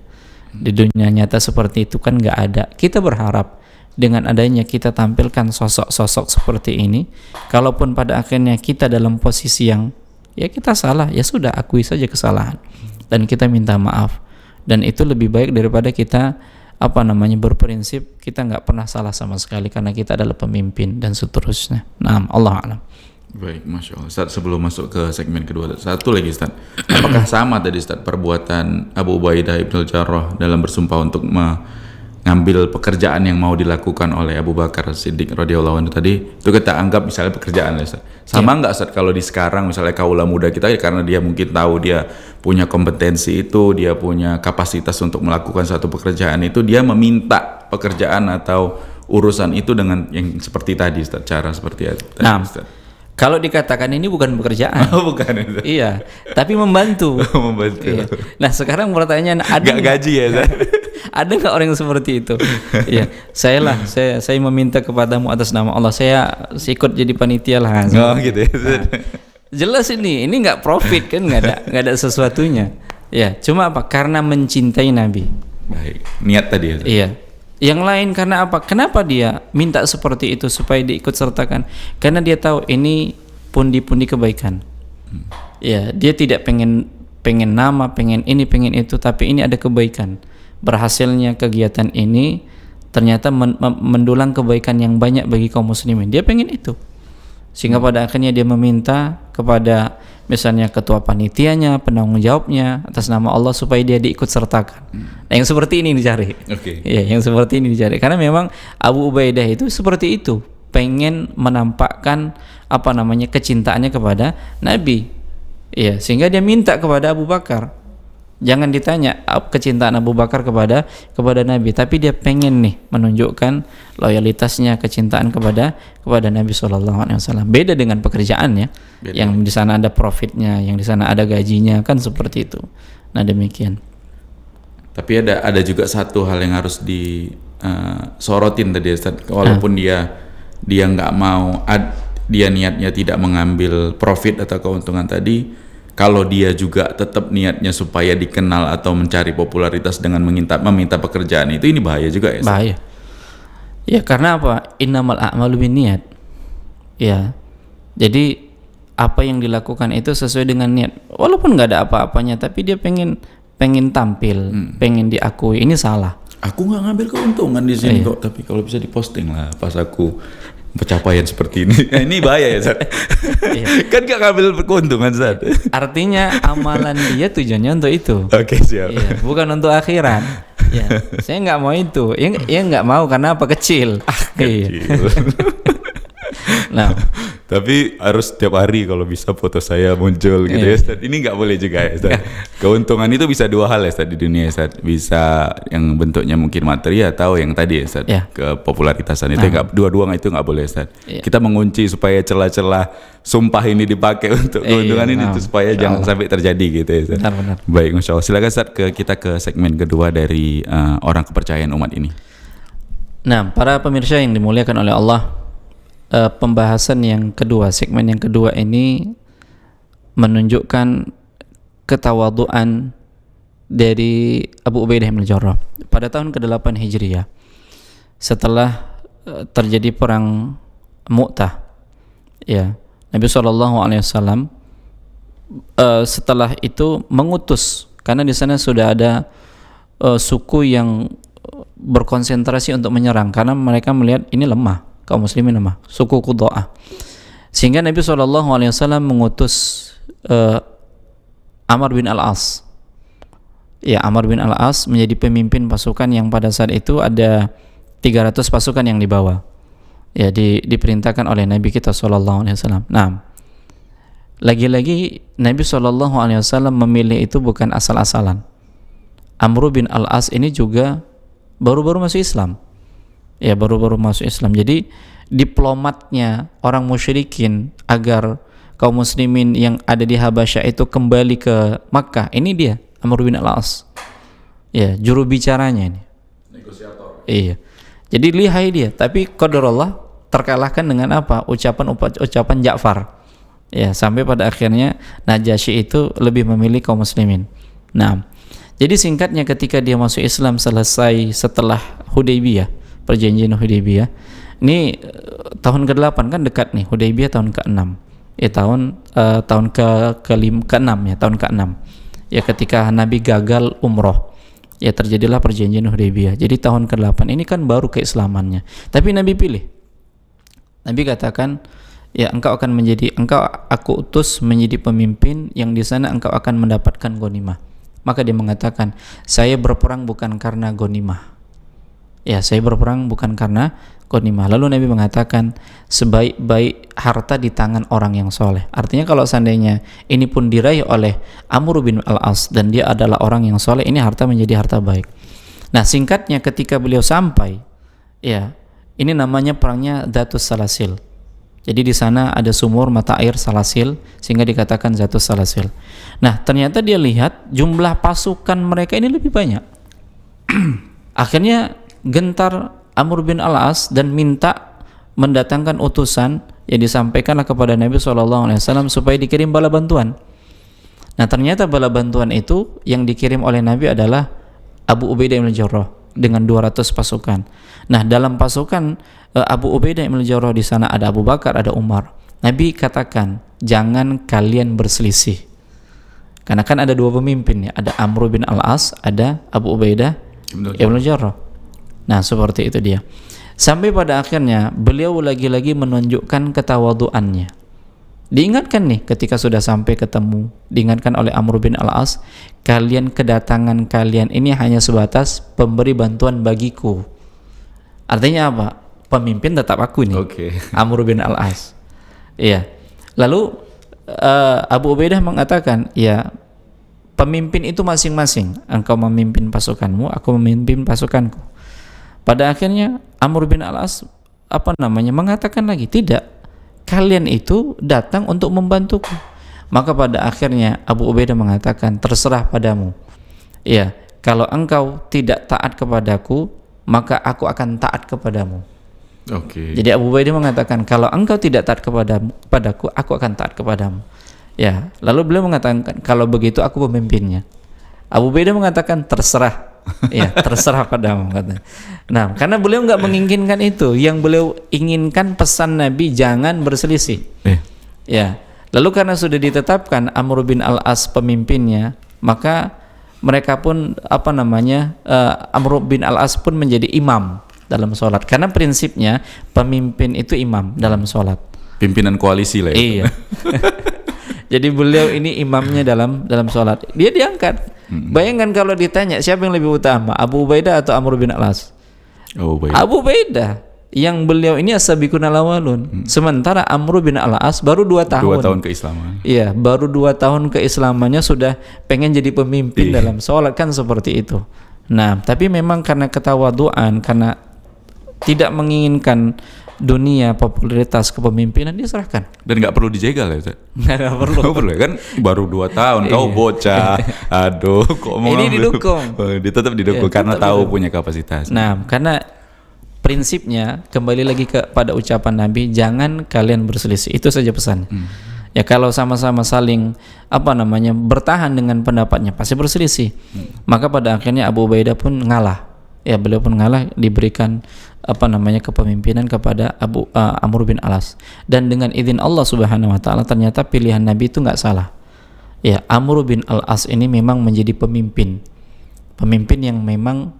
[SPEAKER 3] Di dunia nyata seperti itu kan nggak ada. Kita berharap dengan adanya kita tampilkan sosok-sosok seperti ini, kalaupun pada akhirnya kita dalam posisi yang ya kita salah, ya sudah, akui saja kesalahan dan kita minta maaf. Dan itu lebih baik daripada kita berprinsip kita nggak pernah salah sama sekali karena kita adalah pemimpin dan seterusnya. Nah, Allah a'lam.
[SPEAKER 2] Baik, Masya Allah. Ustaz, sebelum masuk ke segmen kedua, satu lagi Ustaz, apakah sama tadi Ustaz perbuatan Abu Ubaidah bin Jarrah dalam bersumpah untuk mengambil pekerjaan yang mau dilakukan oleh Abu Bakar Siddiq radhiyallahu anhu tadi, itu kita anggap misalnya pekerjaan Ustaz. Sama nggak Ustaz kalau di sekarang misalnya kaula muda kita, karena dia mungkin tahu dia punya kompetensi itu, dia punya kapasitas untuk melakukan suatu pekerjaan itu, dia meminta pekerjaan atau urusan itu dengan yang seperti tadi Ustaz, cara seperti itu.
[SPEAKER 3] Nah,
[SPEAKER 2] Ustaz.
[SPEAKER 3] Kalau dikatakan ini bukan pekerjaan.
[SPEAKER 2] Bukan itu.
[SPEAKER 3] Iya, tapi membantu.
[SPEAKER 2] Membantu.
[SPEAKER 3] Iya. Nah, sekarang pertanyaan, ada
[SPEAKER 2] nggak gaji ya, Ustaz?
[SPEAKER 3] Ada nggak orang yang seperti itu? Iya, saya meminta kepadamu atas nama Allah, saya ikut jadi panitia lah.
[SPEAKER 2] Oh, gitu ya.
[SPEAKER 3] Nah, jelas ini nggak profit kan, nggak ada sesuatunya. Ya, cuma apa? Karena mencintai Nabi.
[SPEAKER 2] Baik, niat tadi ya.
[SPEAKER 3] Iya. Yang lain karena apa? Kenapa dia minta seperti itu supaya diikut sertakan? Karena dia tahu ini pundi-pundi kebaikan. Ya, dia tidak pengen nama, pengen ini, pengen itu, tapi ini ada kebaikan. Berhasilnya kegiatan ini ternyata mendulang kebaikan yang banyak bagi kaum muslimin. Dia pengen itu, sehingga pada akhirnya dia meminta kepada misalnya ketua panitianya, penanggung jawabnya atas nama Allah supaya dia diikut sertakan. Nah, yang seperti ini dicari. Ya, yang seperti ini dicari. Karena memang Abu Ubaidah itu seperti itu, pengen menampakkan kecintaannya kepada Nabi. Ya, sehingga dia minta kepada Abu Bakar. Jangan ditanya kecintaan Abu Bakar kepada Nabi, tapi dia pengen nih menunjukkan loyalitasnya, kecintaan kepada Nabi SAW. Beda dengan pekerjaannya, yang di sana ada profitnya, yang di sana ada gajinya, kan seperti itu. Nah, demikian.
[SPEAKER 2] Tapi ada juga satu hal yang harus disorotin tadi, Ustaz. Walaupun dia nggak mau, dia niatnya tidak mengambil profit atau keuntungan tadi. Kalau dia juga tetap niatnya supaya dikenal atau mencari popularitas dengan meminta pekerjaan ini bahaya juga ya?
[SPEAKER 3] Bahaya. Ya, karena apa? Innamal a'malu binniyat. Ya. Jadi apa yang dilakukan itu sesuai dengan niat. Walaupun nggak ada apa-apanya, tapi dia pengen tampil, pengen diakui. Ini salah.
[SPEAKER 2] Aku nggak ngambil keuntungan di sini kok, tapi kalau bisa diposting lah pas aku pencapaian seperti ini. Ini bahaya ya, Zat. Kan gak ngambil keuntungan, Zat.
[SPEAKER 3] Artinya amalan dia tujuannya untuk itu.
[SPEAKER 2] Oke, siap.
[SPEAKER 3] Ya, bukan untuk akhirat. Ya, saya nggak mau itu. Ya nggak mau karena apa? Kecil. Kecil. Nah,
[SPEAKER 2] tapi harus setiap hari kalau bisa foto saya muncul gitu ya, Ustaz. Ini nggak boleh juga ya, Ustaz. Keuntungan itu bisa dua hal ya, Ustaz, di dunia, Ustaz. Bisa yang bentuknya mungkin materi atau yang tadi ya, Ustaz, kepopularitaasan itu dua-dua itu nggak boleh, Ustaz. Kita mengunci supaya celah-celah sumpah ini dipakai untuk keuntungan ini tuh, supaya jangan sampai terjadi gitu ya, Ustaz.
[SPEAKER 3] Benar.
[SPEAKER 2] Baik, Masya Allah. Silakan, Ustaz, kita ke segmen kedua dari orang kepercayaan umat ini.
[SPEAKER 3] Nah, para pemirsa yang dimuliakan oleh Allah, pembahasan yang kedua, segmen yang kedua ini menunjukkan ketawaduan dari Abu Ubaidah bin Jarrah pada tahun ke-8 Hijriah, setelah terjadi perang Mu'tah. Ya, Nabi SAW setelah itu mengutus, karena di sana sudah ada suku yang berkonsentrasi untuk menyerang, karena mereka melihat ini lemah, kaum muslimin lemah, suku Qudha'ah. Sehingga Nabi SAW mengutus Amr bin Al-As. Ya, Amr bin Al-As menjadi pemimpin pasukan yang pada saat itu ada 300 pasukan yang dibawa. Ya, diperintahkan oleh Nabi kita SAW. Nah, lagi-lagi Nabi SAW memilih itu bukan asal-asalan. Amr bin Al-As ini juga baru-baru masuk Islam. Ya, baru-baru masuk Islam. Jadi diplomatnya orang musyrikin agar kaum muslimin yang ada di Habasyah itu kembali ke Makkah, ini dia Amr bin Al-As. Ya, juru bicaranya ini. Negosiator. Iya. Jadi lihai dia, tapi qadarullah terkalahkan dengan apa? Ucapan Ja'far. Ya, sampai pada akhirnya Najasyi itu lebih memilih kaum muslimin. Nah, jadi singkatnya ketika dia masuk Islam selesai setelah Hudaybiyah, perjanjian Hudaybiyah. Ini tahun ke-8 kan dekat nih, Hudaybiyah tahun ke-6. Ya, tahun ke-6 ya, tahun ke-6. Ya, ketika Nabi gagal umroh, ya terjadilah perjanjian Hudaybiyah. Jadi tahun ke-8 ini kan baru keislamannya. Tapi Nabi pilih. Nabi katakan, ya aku utus menjadi pemimpin yang di sana engkau akan mendapatkan ghanimah. Maka dia mengatakan, saya berperang bukan karena ghanimah. Ya, saya berperang bukan karena ghanimah. Lalu Nabi mengatakan, sebaik-baik harta di tangan orang yang soleh. Artinya kalau seandainya ini pun diraih oleh Amr bin Al-As dan dia adalah orang yang soleh, ini harta menjadi harta baik. Nah, singkatnya ketika beliau sampai, ya, ini namanya perangnya Dzatus Salasil. Jadi di sana ada sumur mata air Salasil, sehingga dikatakan Dzatus Salasil. Nah, ternyata dia lihat jumlah pasukan mereka ini lebih banyak. Akhirnya gentar Amr bin Al-As dan minta mendatangkan utusan, yang disampaikanlah kepada Nabi SAW supaya dikirim bala bantuan. Nah, ternyata bala bantuan itu yang dikirim oleh Nabi adalah Abu Ubaidah bin Jarrah dengan 200 pasukan. Nah, dalam pasukan Abu Ubaidah bin Jarrah di sana ada Abu Bakar, ada Umar. Nabi katakan, jangan kalian berselisih. Karena kan ada dua pemimpin ya, ada Amr bin Al-As, ada Abu Ubaidah bin Jarrah. Nah, seperti itu dia. Sampai pada akhirnya beliau lagi-lagi menunjukkan ketawaduannya. Diingatkan nih ketika sudah sampai ketemu, diingatkan oleh Amr bin Al-As, kedatangan kalian ini hanya sebatas pemberi bantuan bagiku. Artinya apa? Pemimpin tetap aku nih. Amr bin Al-As. Iya. Lalu Abu Ubaidah mengatakan, ya, pemimpin itu masing-masing. Engkau memimpin pasukanmu, aku memimpin pasukanku. Pada akhirnya Amr bin Al-As mengatakan lagi, tidak, kalian itu datang untuk membantuku. Maka pada akhirnya Abu Ubaidah mengatakan, terserah padamu. Ya, kalau engkau tidak taat kepadaku, maka aku akan taat kepadamu. Jadi Abu Ubaidah mengatakan, kalau engkau tidak taat kepadaku, aku akan taat kepadamu. Ya, lalu beliau mengatakan, kalau begitu aku pemimpinnya. Abu Ubaidah mengatakan, terserah. Ya, terserah padamu, katanya. Nah, karena beliau nggak menginginkan itu. Yang beliau inginkan pesan Nabi, jangan berselisih. Ya, lalu karena sudah ditetapkan Amr bin Al-As pemimpinnya, maka mereka pun Amr bin Al-As pun menjadi imam dalam sholat. Karena prinsipnya pemimpin itu imam dalam sholat.
[SPEAKER 2] Pimpinan koalisi lah ya.
[SPEAKER 3] Iya. Jadi beliau ini imamnya dalam sholat. Dia diangkat. Bayangkan kalau ditanya siapa yang lebih utama, Abu Ubaidah atau Amr bin Al-As? Abu Ubaidah. Yang beliau ini as-sabiqun al-awwalun. Sementara Amr bin Al-As baru 2 tahun.
[SPEAKER 2] 2 tahun keislaman.
[SPEAKER 3] Iya, baru 2 tahun keislamannya sudah pengen jadi pemimpin dalam sholat, kan seperti itu. Nah, tapi memang karena ketawaduan, karena tidak menginginkan dunia, popularitas, kepemimpinan, dia serahkan.
[SPEAKER 2] Dan nggak perlu dijegal ya, Ustaz?
[SPEAKER 3] Nggak perlu.
[SPEAKER 2] Kan baru 2 tahun, kau bocah. Aduh, kok mau
[SPEAKER 3] ini didukung.
[SPEAKER 2] Dia tetap didukung karena tahu punya kapasitas.
[SPEAKER 3] Nah, karena prinsipnya kembali lagi kepada ucapan Nabi, jangan kalian berselisih. Itu saja pesan. Ya, kalau sama-sama saling bertahan dengan pendapatnya, pasti berselisih. Maka pada akhirnya Abu Ubaidah pun ngalah. Ya, beliau pun ngalah, diberikan kepemimpinan kepada Amr bin Al-As. Dan dengan izin Allah Subhanahu wa taala, ternyata pilihan Nabi itu enggak salah. Ya, Amr bin Al-As ini memang menjadi pemimpin yang memang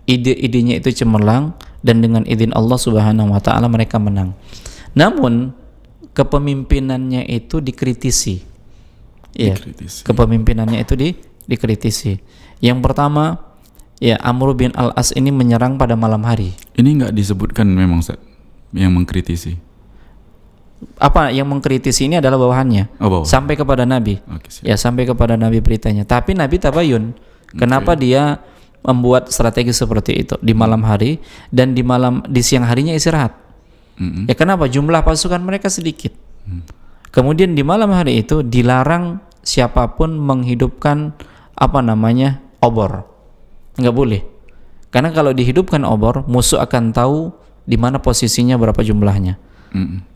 [SPEAKER 3] ide-idenya itu cemerlang, dan dengan izin Allah Subhanahu wa taala mereka menang. Namun kepemimpinannya itu dikritisi. Ya, kepemimpinannya itu dikritisi. Yang pertama, ya, Amr bin Al-As ini menyerang pada malam hari. Ini
[SPEAKER 2] nggak disebutkan memang, Ustaz, yang mengkritisi.
[SPEAKER 3] Yang mengkritisi ini adalah bawahannya. Sampai kepada Nabi. Ya, sampai kepada Nabi beritanya. Tapi Nabi tabayun. Kenapa dia membuat strategi seperti itu di malam hari, dan di siang harinya istirahat? Ya, kenapa? Jumlah pasukan mereka sedikit. Kemudian di malam hari itu dilarang siapapun menghidupkan obor. Nggak boleh, karena kalau dihidupkan obor, musuh akan tahu di mana posisinya, berapa jumlahnya.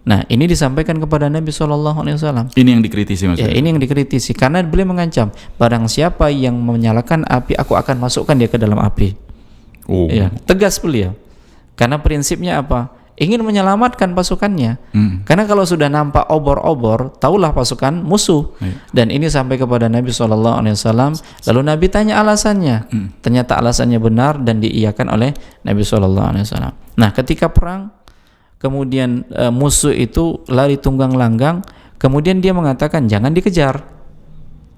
[SPEAKER 3] Nah, ini disampaikan kepada Nabi SAW.
[SPEAKER 2] Ini yang dikritisi maksudnya?
[SPEAKER 3] Ya, ini yang dikritisi, karena beliau mengancam, barang siapa yang menyalakan api, aku akan masukkan dia ke dalam api. Ya, tegas beliau, karena prinsipnya apa? Ingin menyelamatkan pasukannya. Karena kalau sudah nampak obor-obor, tahulah pasukan musuh. Dan ini sampai kepada Nabi SAW. Lalu Nabi tanya alasannya. Ternyata alasannya benar dan diiyakan oleh Nabi SAW. Nah, ketika perang, kemudian musuh itu lari tunggang langgang, kemudian dia mengatakan jangan dikejar.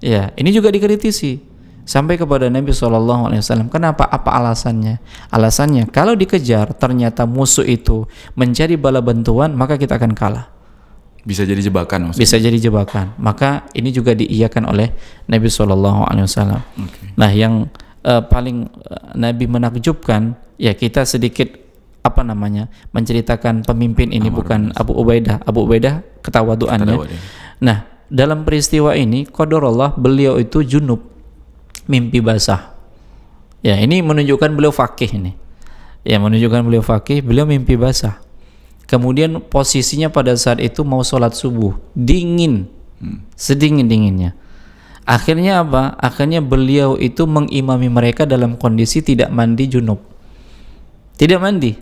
[SPEAKER 3] Ya, ini juga dikritisi. Sampai kepada Nabi SAW. Kenapa? Apa alasannya? Alasannya, kalau dikejar ternyata musuh itu mencari bala bantuan, maka kita akan kalah.
[SPEAKER 2] Bisa jadi jebakan maksudnya?
[SPEAKER 3] Bisa jadi jebakan. Maka ini juga diiyakan oleh Nabi SAW. Nah, yang paling Nabi menakjubkan, ya, kita sedikit menceritakan pemimpin ini, bukan Abu Ubaidah. Abu Ubaidah ketawaduannya. Nah, dalam peristiwa ini qadarullah beliau itu junub, mimpi basah. Ya, ini menunjukkan beliau faqih ini. Ya, menunjukkan beliau faqih, beliau mimpi basah. Kemudian posisinya pada saat itu mau sholat subuh, dingin, sedingin-dinginnya. Akhirnya apa? Akhirnya beliau itu mengimami mereka dalam kondisi tidak mandi junub. Tidak mandi.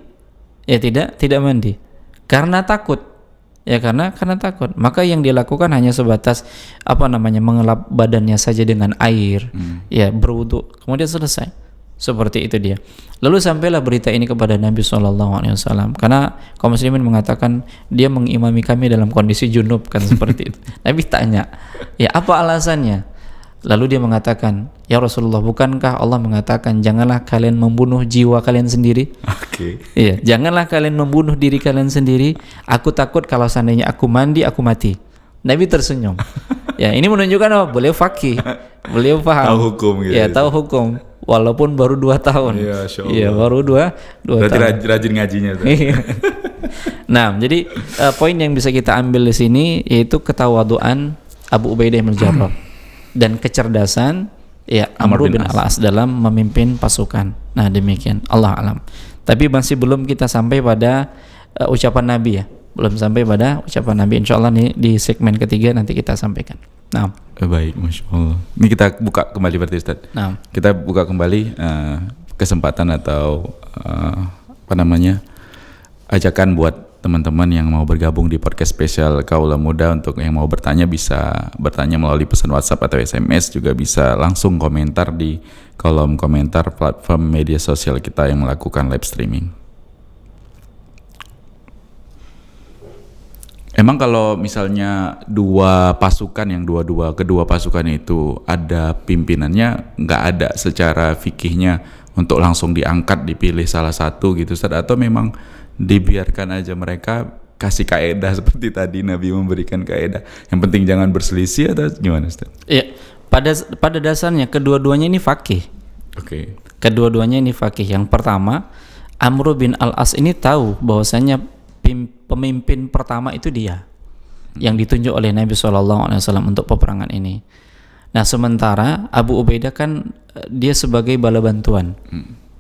[SPEAKER 3] Ya, tidak mandi. Karena takut. Ya, karena takut. Maka yang dilakukan hanya sebatas mengelap badannya saja dengan air. Ya, berwudu, kemudian selesai. Seperti itu dia. Lalu sampailah berita ini kepada Nabi SAW, karena kaum muslimin mengatakan dia mengimami kami dalam kondisi junub kan seperti itu. Nabi tanya, ya apa alasannya? Lalu dia mengatakan, ya Rasulullah, bukankah Allah mengatakan janganlah kalian membunuh jiwa kalian sendiri?
[SPEAKER 2] Oke.
[SPEAKER 3] Iya, janganlah kalian membunuh diri kalian sendiri. Aku takut kalau seandainya aku mandi aku mati. Nabi tersenyum. Ya, ini menunjukkan apa? Beliau faqih, beliau paham.
[SPEAKER 2] Tahu hukum gitu.
[SPEAKER 3] Ya, tahu hukum. Walaupun baru 2 tahun.
[SPEAKER 2] Iya, Masya Allah.
[SPEAKER 3] Iya, baru 2
[SPEAKER 2] Berarti
[SPEAKER 3] tahun.
[SPEAKER 2] rajin ngajinya tuh.
[SPEAKER 3] Nah, jadi poin yang bisa kita ambil di sini yaitu ketawaduan Abu Ubaidah bin Jarrah dan kecerdasan ya Amr bin Al-As dalam memimpin pasukan. Nah, demikian. Allah alam. Tapi masih belum kita sampai pada ucapan Nabi ya. Belum sampai pada ucapan Nabi. Insyaallah nih di segmen ketiga nanti kita sampaikan. Nah,
[SPEAKER 2] Baik, Masya Allah. Ini kita buka kembali berarti Ustaz.
[SPEAKER 3] nah.
[SPEAKER 2] Kita buka kembali kesempatan atau ajakan buat teman-teman yang mau bergabung di podcast spesial Kaula Muda. Untuk yang mau bertanya bisa bertanya melalui pesan WhatsApp atau SMS, juga bisa langsung komentar di kolom komentar platform media sosial kita yang melakukan live streaming. Emang kalau misalnya dua pasukan yang kedua pasukan itu ada pimpinannya, nggak ada secara fikihnya untuk langsung diangkat dipilih salah satu gitu Ustaz, atau memang dibiarkan aja mereka kasih kaedah seperti tadi Nabi memberikan kaedah, yang penting jangan berselisih, atau gimana Ustaz?
[SPEAKER 3] Ya, pada dasarnya kedua-duanya ini faqih.
[SPEAKER 2] Oke.
[SPEAKER 3] Kedua-duanya ini faqih. Yang pertama, Amr bin Al-As ini tahu bahwasanya pemimpin pertama itu dia yang ditunjuk oleh Nabi SAW untuk peperangan ini. Nah, sementara Abu Ubaidah kan dia sebagai bala bantuan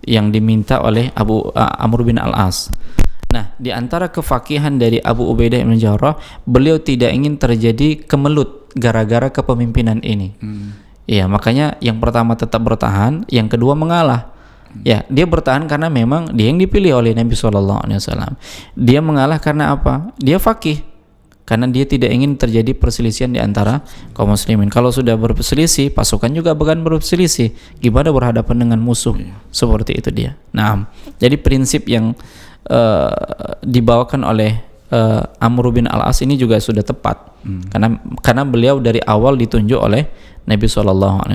[SPEAKER 3] yang diminta oleh Amr bin Al-As. Nah, di antara kefakihan dari Abu Ubaidah bin Jarrah, beliau tidak ingin terjadi kemelut gara-gara kepemimpinan ini. Ya, makanya yang pertama tetap bertahan, yang kedua mengalah. Ya, dia bertahan karena memang dia yang dipilih oleh Nabi SAW. Dia mengalah karena apa? Dia faqih, karena dia tidak ingin terjadi perselisihan di antara kaum muslimin. Kalau sudah berselisih, pasukan juga akan berselisih. Gimana berhadapan dengan musuh? Seperti itu dia. Nah, jadi prinsip yang dibawakan oleh Amr bin Al-As ini juga sudah tepat. Karena beliau dari awal ditunjuk oleh Nabi SAW.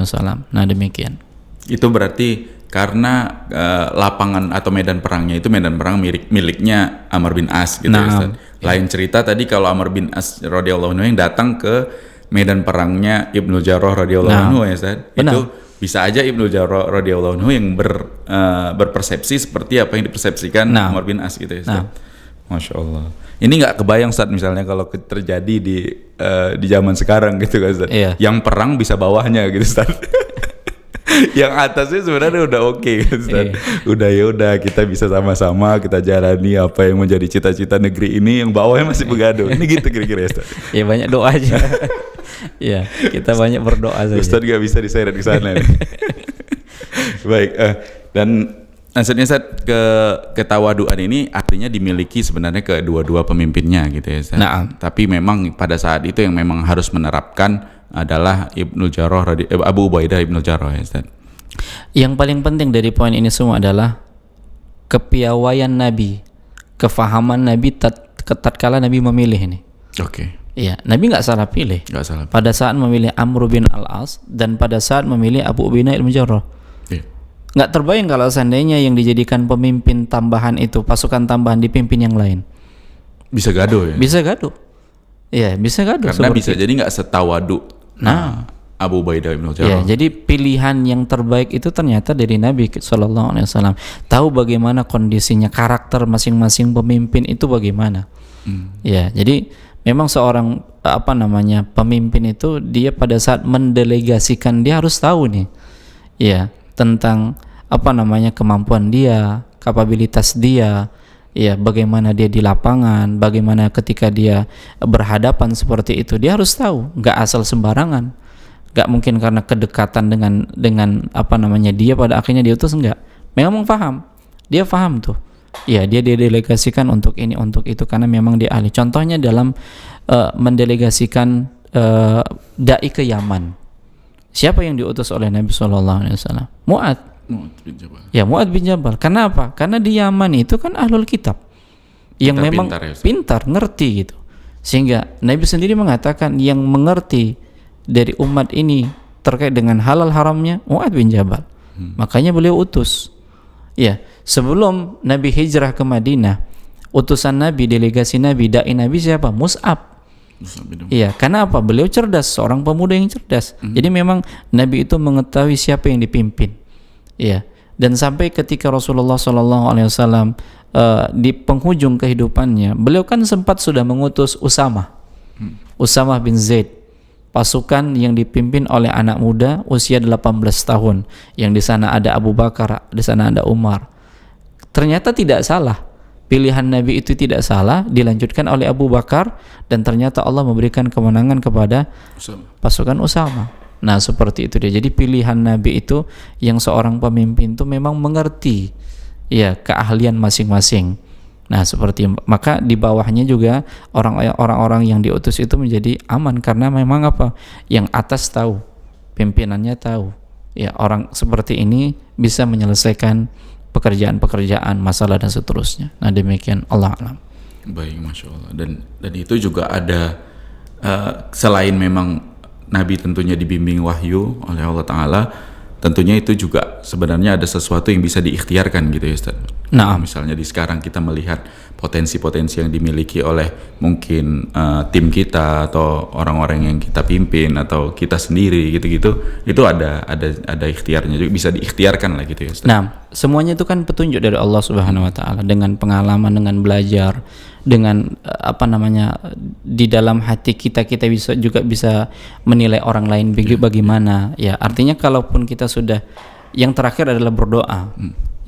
[SPEAKER 3] Nah, demikian.
[SPEAKER 2] Itu berarti karena lapangan atau medan perangnya itu medan perang miliknya Amr bin As gitu ya Ustaz. Lain cerita tadi kalau Amr bin As radhiyallahu anhu yang datang ke medan perangnya Ibnu Jarrah radhiyallahu anhu ya Ustaz. Itu bisa aja Ibnu Jarrah radhiyallahu anhu yang berpersepsi seperti apa yang dipersepsikan Amr bin As gitu ya Ustaz. Masya Allah. Ini nggak kebayang Ustaz misalnya kalau terjadi di zaman sekarang gitu kan Ustaz. Yang perang bisa bawahnya gitu Ustaz. Yang atasnya sebenarnya udah oke kan Ustaz. Udah kita bisa sama-sama kita jalani apa yang menjadi cita-cita negeri ini, yang bawahnya masih begaduh. Ini gitu kira-kira Ustaz.
[SPEAKER 3] Ya banyak doa aja. Ya, kita banyak berdoa saja.
[SPEAKER 2] Ustaz gak bisa diseret ke sana. Baik, dan maksudnya Ustaz, ketawaduan ini artinya dimiliki sebenarnya kedua-dua pemimpinnya gitu ya Ustaz. Tapi memang pada saat itu yang memang harus menerapkan adalah Abu Ubaidah bin Jarrah ya Ustaz.
[SPEAKER 3] Yang paling penting dari poin ini semua adalah kepiawaian Nabi, kefahaman Nabi tatkala Nabi memilih ini.
[SPEAKER 2] Oke.
[SPEAKER 3] Iya, Nabi nggak salah pilih.
[SPEAKER 2] Nggak salah.
[SPEAKER 3] Pada saat memilih Amr bin Al-As dan pada saat memilih Abu Ubaidah bin Jarrah. Nggak terbayang kalau seandainya yang dijadikan pemimpin tambahan itu, pasukan tambahan dipimpin yang lain.
[SPEAKER 2] Bisa gaduh ya?
[SPEAKER 3] Bisa gaduh. Iya, bisa gaduh.
[SPEAKER 2] Karena bisa jadi nggak setawadu Abu Ubaidah bin Jarrah.
[SPEAKER 3] Ya, jadi pilihan yang terbaik itu ternyata dari Nabi SAW. Tahu bagaimana kondisinya, karakter masing-masing pemimpin itu bagaimana. Ya, jadi memang seorang pemimpin itu dia pada saat mendelegasikan dia harus tahu nih, ya, tentang kemampuan dia, kapabilitas dia. Ya, bagaimana dia di lapangan, bagaimana ketika dia berhadapan seperti itu, dia harus tahu, nggak asal sembarangan, nggak mungkin karena kedekatan dengan dia pada akhirnya diutus, enggak. Memang dia paham tuh, ya dia didelegasikan untuk ini untuk itu karena memang dia ahli. Contohnya dalam mendelegasikan dai ke Yaman, siapa yang diutus oleh Nabi SAW? Mu'adz.
[SPEAKER 2] Mu'adz bin Jabal.
[SPEAKER 3] Ya, Mu'adz bin Jabal. Karena apa? Karena di Yaman itu kan ahlul kitab yang memang pintar, ngerti gitu. Sehingga Nabi sendiri mengatakan yang mengerti dari umat ini terkait dengan halal haramnya Mu'adz bin Jabal. Makanya beliau utus. Ya, sebelum Nabi hijrah ke Madinah, utusan Nabi, delegasi Nabi, dai Nabi siapa? Mus'ab. Iya, karena apa? Beliau cerdas, seorang pemuda yang cerdas. Jadi memang Nabi itu mengetahui siapa yang dipimpin. Iya. Dan sampai ketika Rasulullah SAW di penghujung kehidupannya, beliau kan sempat sudah mengutus Usamah bin Zaid, pasukan yang dipimpin oleh anak muda usia 18 tahun. Yang di sana ada Abu Bakar, di sana ada Umar. Ternyata tidak salah. Pilihan Nabi itu tidak salah, dilanjutkan oleh Abu Bakar, dan ternyata Allah memberikan kemenangan kepada pasukan Usamah. Nah, seperti itu dia. Jadi pilihan Nabi itu yang seorang pemimpin itu memang mengerti ya keahlian masing-masing. Nah, seperti maka di bawahnya juga orang-orang yang diutus itu menjadi aman karena memang apa? Yang atas tahu, pimpinannya tahu. Ya, orang seperti ini bisa menyelesaikan pekerjaan-pekerjaan, masalah dan seterusnya. Nah, demikian, Allah alam.
[SPEAKER 2] Baik, Masya Allah. Dan itu juga ada selain memang Nabi tentunya dibimbing wahyu oleh Allah Ta'ala, tentunya itu juga sebenarnya ada sesuatu yang bisa diikhtiarkan gitu ya Ustaz. Nah, misalnya di sekarang kita melihat potensi-potensi yang dimiliki oleh mungkin tim kita atau orang-orang yang kita pimpin atau kita sendiri gitu-gitu, itu ada ikhtiarnya juga, bisa diikhtiarkan lah gitu ya Ustaz.
[SPEAKER 3] Nah, semuanya itu kan petunjuk dari Allah Subhanahu wa taala, dengan pengalaman, dengan belajar, dengan di dalam hati kita bisa menilai orang lain bagaimana. Ya, artinya kalaupun kita sudah, yang terakhir adalah berdoa.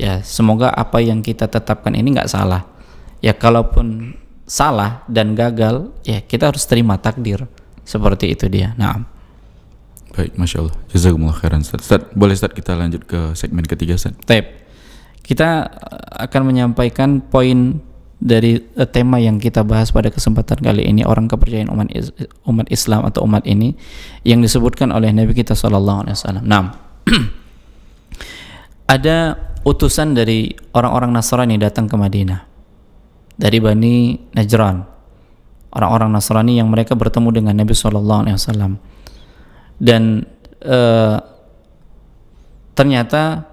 [SPEAKER 3] Ya, semoga apa yang kita tetapkan ini enggak salah. Ya, kalaupun salah dan gagal, ya kita harus terima takdir. Seperti itu dia. Nah.
[SPEAKER 2] Baik, Masya Allah. Jazakumullah khairan Ustaz. Boleh Ustaz kita lanjut ke segmen ketiga Ustaz?
[SPEAKER 3] Baik. Kita akan menyampaikan poin dari tema yang kita bahas pada kesempatan kali ini, orang kepercayaan umat Islam atau umat ini yang disebutkan oleh Nabi kita SAW. Nah, ada utusan dari orang-orang Nasrani datang ke Madinah dari Bani Najran, orang-orang Nasrani yang mereka bertemu dengan Nabi SAW. Dan ternyata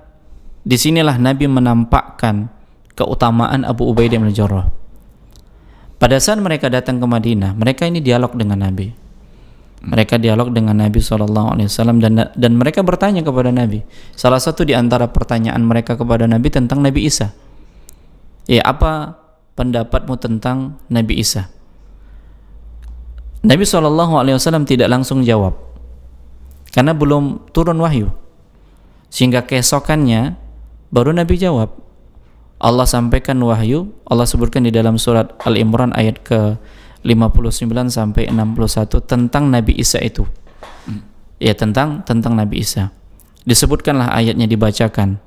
[SPEAKER 3] disinilah Nabi menampakkan keutamaan Abu Ubaidah bin Jarrah. Pada saat mereka datang ke Madinah, mereka ini dialog dengan Nabi. Mereka dialog dengan Nabi SAW dan mereka bertanya kepada Nabi. Salah satu di antara pertanyaan mereka kepada Nabi tentang Nabi Isa. Ya, apa pendapatmu tentang Nabi Isa? Nabi SAW tidak langsung jawab karena belum turun wahyu. Sehingga keesokannya baru Nabi jawab. Allah sampaikan wahyu, Allah sebutkan di dalam surat Al-Imran ayat ke-59 sampai 61 tentang Nabi Isa itu. Ya, tentang Nabi Isa. Disebutkanlah ayatnya, dibacakan.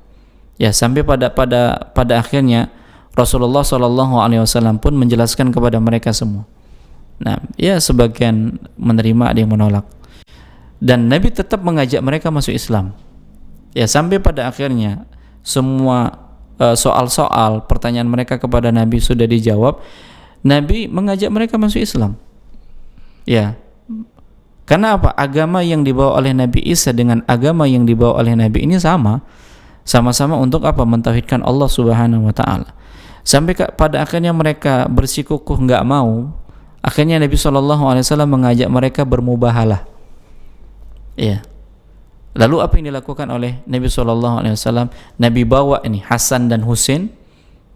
[SPEAKER 3] Ya, sampai pada akhirnya Rasulullah SAW pun menjelaskan kepada mereka semua. Nah, ya sebagian menerima, ada yang menolak. Dan Nabi tetap mengajak mereka masuk Islam. Ya, sampai pada akhirnya semua soal-soal pertanyaan mereka kepada Nabi sudah dijawab. Nabi mengajak mereka masuk Islam. Ya. Karena apa? Agama yang dibawa oleh Nabi Isa dengan agama yang dibawa oleh Nabi ini sama-sama untuk apa? Mentauhidkan Allah Subhanahu wa taala. Sampai pada akhirnya mereka bersikukuh enggak mau. Akhirnya Nabi SAW mengajak mereka bermubahalah. Ya. Lalu apa yang dilakukan oleh Nabi SAW? Nabi bawa ini Hasan dan Husain,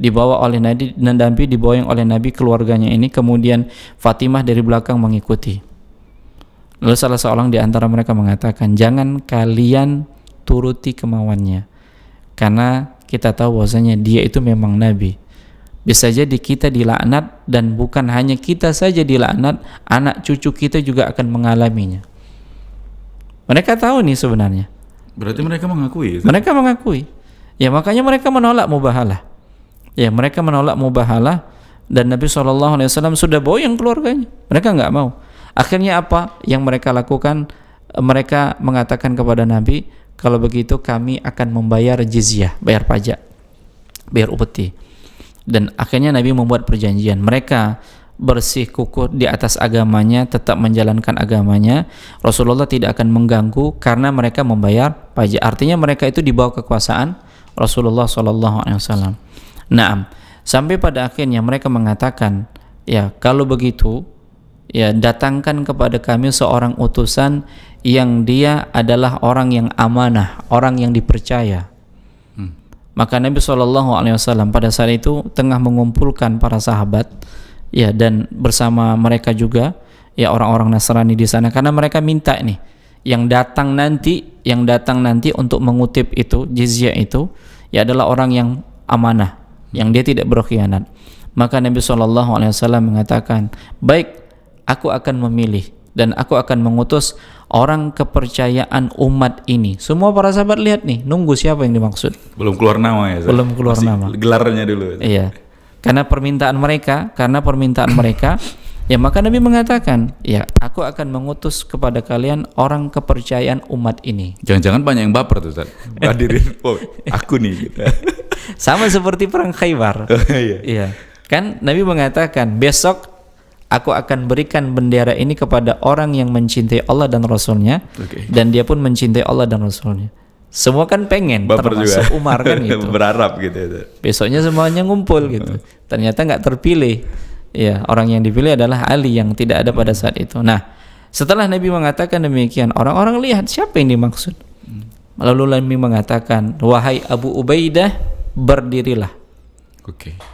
[SPEAKER 3] dibawa oleh Nabi, dan dibawa oleh Nabi keluarganya ini, kemudian Fatimah dari belakang mengikuti. Lalu salah seorang di antara mereka mengatakan, jangan kalian turuti kemauannya, karena kita tahu bahwasanya dia itu memang Nabi. Bisa jadi kita dilaknat, dan bukan hanya kita saja dilaknat, anak cucu kita juga akan mengalaminya. Mereka tahu nih sebenarnya.
[SPEAKER 2] Berarti mereka mengakui.
[SPEAKER 3] Mereka mengakui. Ya, makanya mereka menolak mubahalah. Ya, mereka menolak mubahalah, dan Nabi SAW sudah bawa yang keluarganya. Mereka enggak mau. Akhirnya apa yang mereka lakukan? Mereka mengatakan kepada Nabi, kalau begitu kami akan membayar jizyah, bayar pajak, bayar upeti. Dan akhirnya Nabi membuat perjanjian, mereka bersih kukuh di atas agamanya, tetap menjalankan agamanya, Rasulullah tidak akan mengganggu karena mereka membayar pajak. Artinya mereka itu di bawah kekuasaan Rasulullah SAW. Naam, sampai pada akhirnya mereka mengatakan, ya kalau begitu, ya datangkan kepada kami seorang utusan yang dia adalah orang yang amanah, orang yang dipercaya. Maka Nabi SAW pada saat itu tengah mengumpulkan para sahabat, ya, dan bersama mereka juga ya orang-orang Nasrani di sana, karena mereka minta nih yang datang nanti untuk mengutip itu jizyah itu ya adalah orang yang amanah, yang dia tidak berkhianat. Maka Nabi SAW mengatakan, baik, aku akan memilih dan aku akan mengutus orang kepercayaan umat ini. Semua para sahabat lihat nih, nunggu siapa yang dimaksud.
[SPEAKER 2] Belum keluar nama ya?
[SPEAKER 3] Belum keluar nama.
[SPEAKER 2] Gelarnya dulu.
[SPEAKER 3] Iya. Karena permintaan mereka, ya maka Nabi mengatakan, ya aku akan mengutus kepada kalian orang kepercayaan umat ini.
[SPEAKER 2] Jangan-jangan banyak yang baper tuh, Ustaz. Hadirin, oh, aku nih gitu.
[SPEAKER 3] Sama seperti perang Khaybar. Iya. Kan Nabi mengatakan, besok aku akan berikan bendera ini kepada orang yang mencintai Allah dan Rasulnya, dan dia pun mencintai Allah dan Rasulnya. Semua kan pengen,
[SPEAKER 2] baper
[SPEAKER 3] termasuk
[SPEAKER 2] juga.
[SPEAKER 3] Umar kan gitu.
[SPEAKER 2] Berharap gitu.
[SPEAKER 3] Besoknya semuanya ngumpul gitu. Ternyata nggak terpilih. Ya, orang yang dipilih adalah Ali yang tidak ada pada saat itu. Nah, setelah Nabi mengatakan demikian, orang-orang lihat siapa yang dimaksud. Lalu Nabi mengatakan, wahai Abu Ubaidah, berdirilah.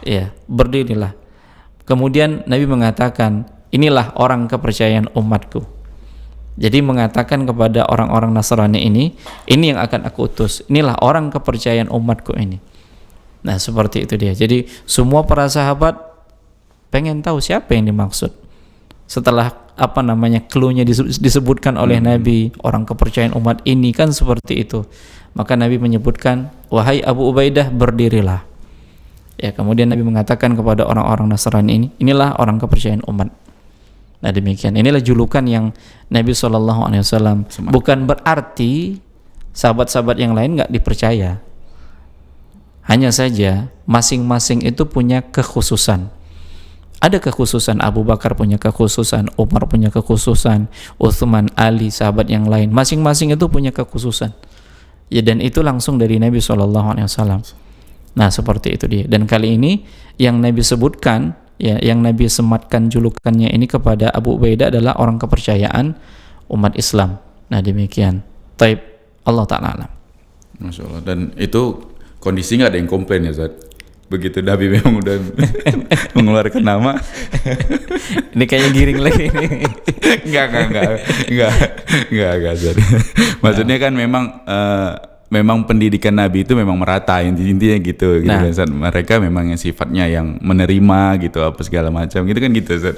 [SPEAKER 3] Ya, berdirilah. Kemudian Nabi mengatakan, inilah orang kepercayaan umatku. Jadi mengatakan kepada orang-orang Nasrani ini yang akan aku utus. Inilah orang kepercayaan umatku ini. Nah, seperti itu dia. Jadi semua para sahabat pengen tahu siapa yang dimaksud. Setelah clue-nya disebutkan oleh Nabi, orang kepercayaan umat ini kan seperti itu. Maka Nabi menyebutkan, wahai Abu Ubaidah, berdirilah. Ya, kemudian Nabi mengatakan kepada orang-orang Nasrani ini, inilah orang kepercayaan umat. Nah, demikian. Inilah julukan yang Nabi SAW. Bukan berarti sahabat-sahabat yang lain nggak dipercaya. Hanya saja masing-masing itu punya kekhususan. Ada kekhususan, Abu Bakar punya kekhususan, Umar punya kekhususan, Utsman, Ali, sahabat yang lain. Masing-masing itu punya kekhususan. Ya, dan itu langsung dari Nabi SAW. Nah, seperti itu dia. Dan kali ini yang Nabi sebutkan, ya, yang Nabi sematkan julukannya ini kepada Abu Ubaidah adalah orang kepercayaan umat Islam. Nah, demikian. Taib, Allah Ta'ala alam.
[SPEAKER 2] Masya Allah. Dan itu kondisi nggak ada yang komplain ya, Ustaz? Begitu Nabi memang udah mengeluarkan nama.
[SPEAKER 3] Ini kayaknya giring lagi.
[SPEAKER 2] Enggak, Ustaz. Maksudnya kan memang pendidikan Nabi itu memang merata, intinya gitu kan, Ustaz. Mereka memang yang sifatnya yang menerima gitu apa segala macam gitu kan gitu, Ustaz.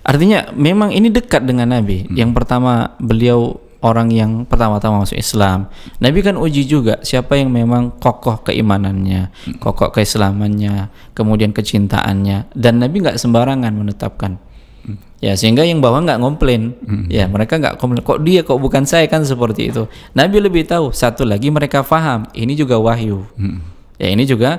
[SPEAKER 2] Artinya
[SPEAKER 3] memang ini dekat dengan Nabi. Yang pertama, beliau orang yang pertama-tama masuk Islam. Nabi kan uji juga siapa yang memang kokoh keimanannya, kokoh keislamannya, kemudian kecintaannya, dan Nabi nggak sembarangan menetapkan. Ya, sehingga yang bawah nggak ngomplain. Ya, mereka nggak komplain, kok bukan saya, kan seperti itu. Nabi lebih tahu. Satu lagi, mereka faham ini juga wahyu. Ya, ini juga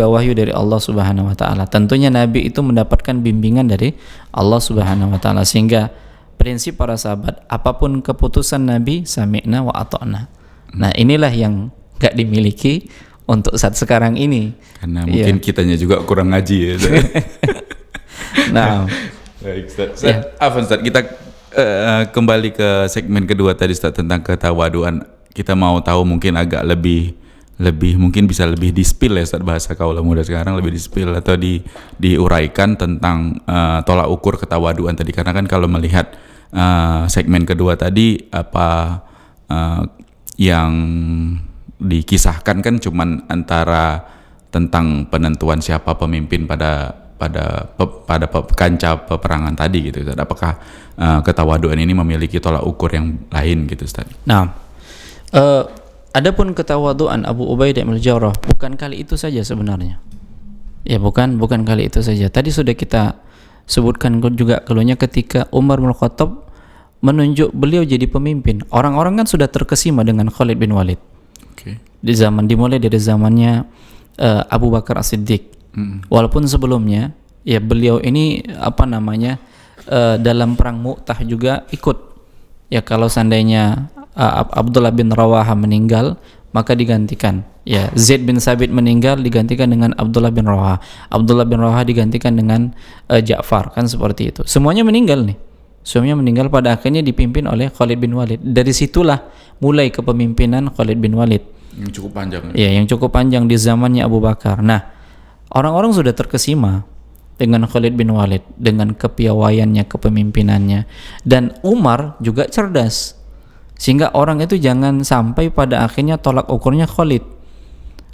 [SPEAKER 3] wahyu dari Allah Subhanahu wa taala. Tentunya Nabi itu mendapatkan bimbingan dari Allah Subhanahu wa taala, sehingga prinsip para sahabat, apapun keputusan Nabi, sami'na wa ata'na. Nah, inilah yang nggak dimiliki untuk saat sekarang ini.
[SPEAKER 2] Karena mungkin kitanya juga kurang ngaji ya.
[SPEAKER 3] Nah,
[SPEAKER 2] baik, Ustaz. Ustaz, kita kembali ke segmen kedua tadi, Ustaz, tentang ketawaduan. Kita mau tahu mungkin agak lebih mungkin bisa lebih di-spill ya, Ustaz, bahasa kaula muda sekarang, lebih di-spill atau diuraikan tentang tolak ukur ketawaduan tadi. Karena kan kalau melihat segmen kedua tadi apa yang dikisahkan kan cuman antara tentang penentuan siapa pemimpin pada kancah peperangan tadi gitu, Ustaz. Apakah ketawaduan ini memiliki tolak ukur yang lain gitu, Ustaz?
[SPEAKER 3] Nah, adapun ketawaduan Abu Ubaidah bin Jarrah bukan kali itu saja sebenarnya. Ya, bukan kali itu saja. Tadi sudah kita sebutkan juga keluarnya ketika Umar bin Khattab menunjuk beliau jadi pemimpin. Orang-orang kan sudah terkesima dengan Khalid bin Walid.
[SPEAKER 2] Oke.
[SPEAKER 3] Dimulai dari zamannya Abu Bakar As-Siddiq. Walaupun sebelumnya ya beliau ini dalam perang Mu'tah juga ikut. Ya kalau seandainya Abdullah bin Rawaha meninggal, maka digantikan. Ya, Zaid bin Sabit meninggal digantikan dengan Abdullah bin Rawaha. Abdullah bin Rawaha digantikan dengan Ja'far, kan seperti itu. Semuanya meninggal nih. Semuanya meninggal, pada akhirnya dipimpin oleh Khalid bin Walid. Dari situlah mulai kepemimpinan Khalid bin Walid.
[SPEAKER 2] Yang cukup panjang.
[SPEAKER 3] Ya, yang cukup panjang di zamannya Abu Bakar. Nah, orang-orang sudah terkesima dengan Khalid bin Walid, dengan kepiawaiannya, kepemimpinannya. Dan Umar juga cerdas, sehingga orang itu jangan sampai pada akhirnya tolak ukurnya Khalid,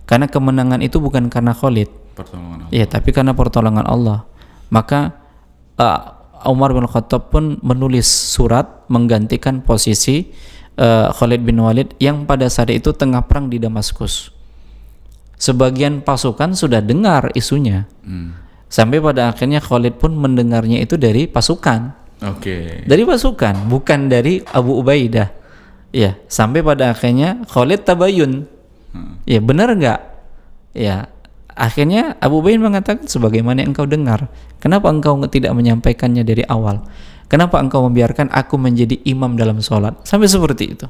[SPEAKER 3] karena kemenangan itu bukan karena Khalid,
[SPEAKER 2] Pertolongan Allah.
[SPEAKER 3] ya, tapi karena pertolongan Allah. Maka Umar bin Khattab pun menulis surat menggantikan posisi Khalid bin Walid yang pada saat itu tengah perang di Damaskus. Sebagian pasukan sudah dengar isunya, sampai pada akhirnya Khalid pun mendengarnya itu dari pasukan. Dari pasukan, bukan dari Abu Ubaidah. Ya, sampai pada akhirnya Khalid tabayun. Ya, benar enggak? Ya, akhirnya Abu Ubaidah mengatakan, sebagaimana yang engkau dengar, kenapa engkau tidak menyampaikannya dari awal? Kenapa engkau membiarkan aku menjadi imam dalam sholat? Sampai seperti itu.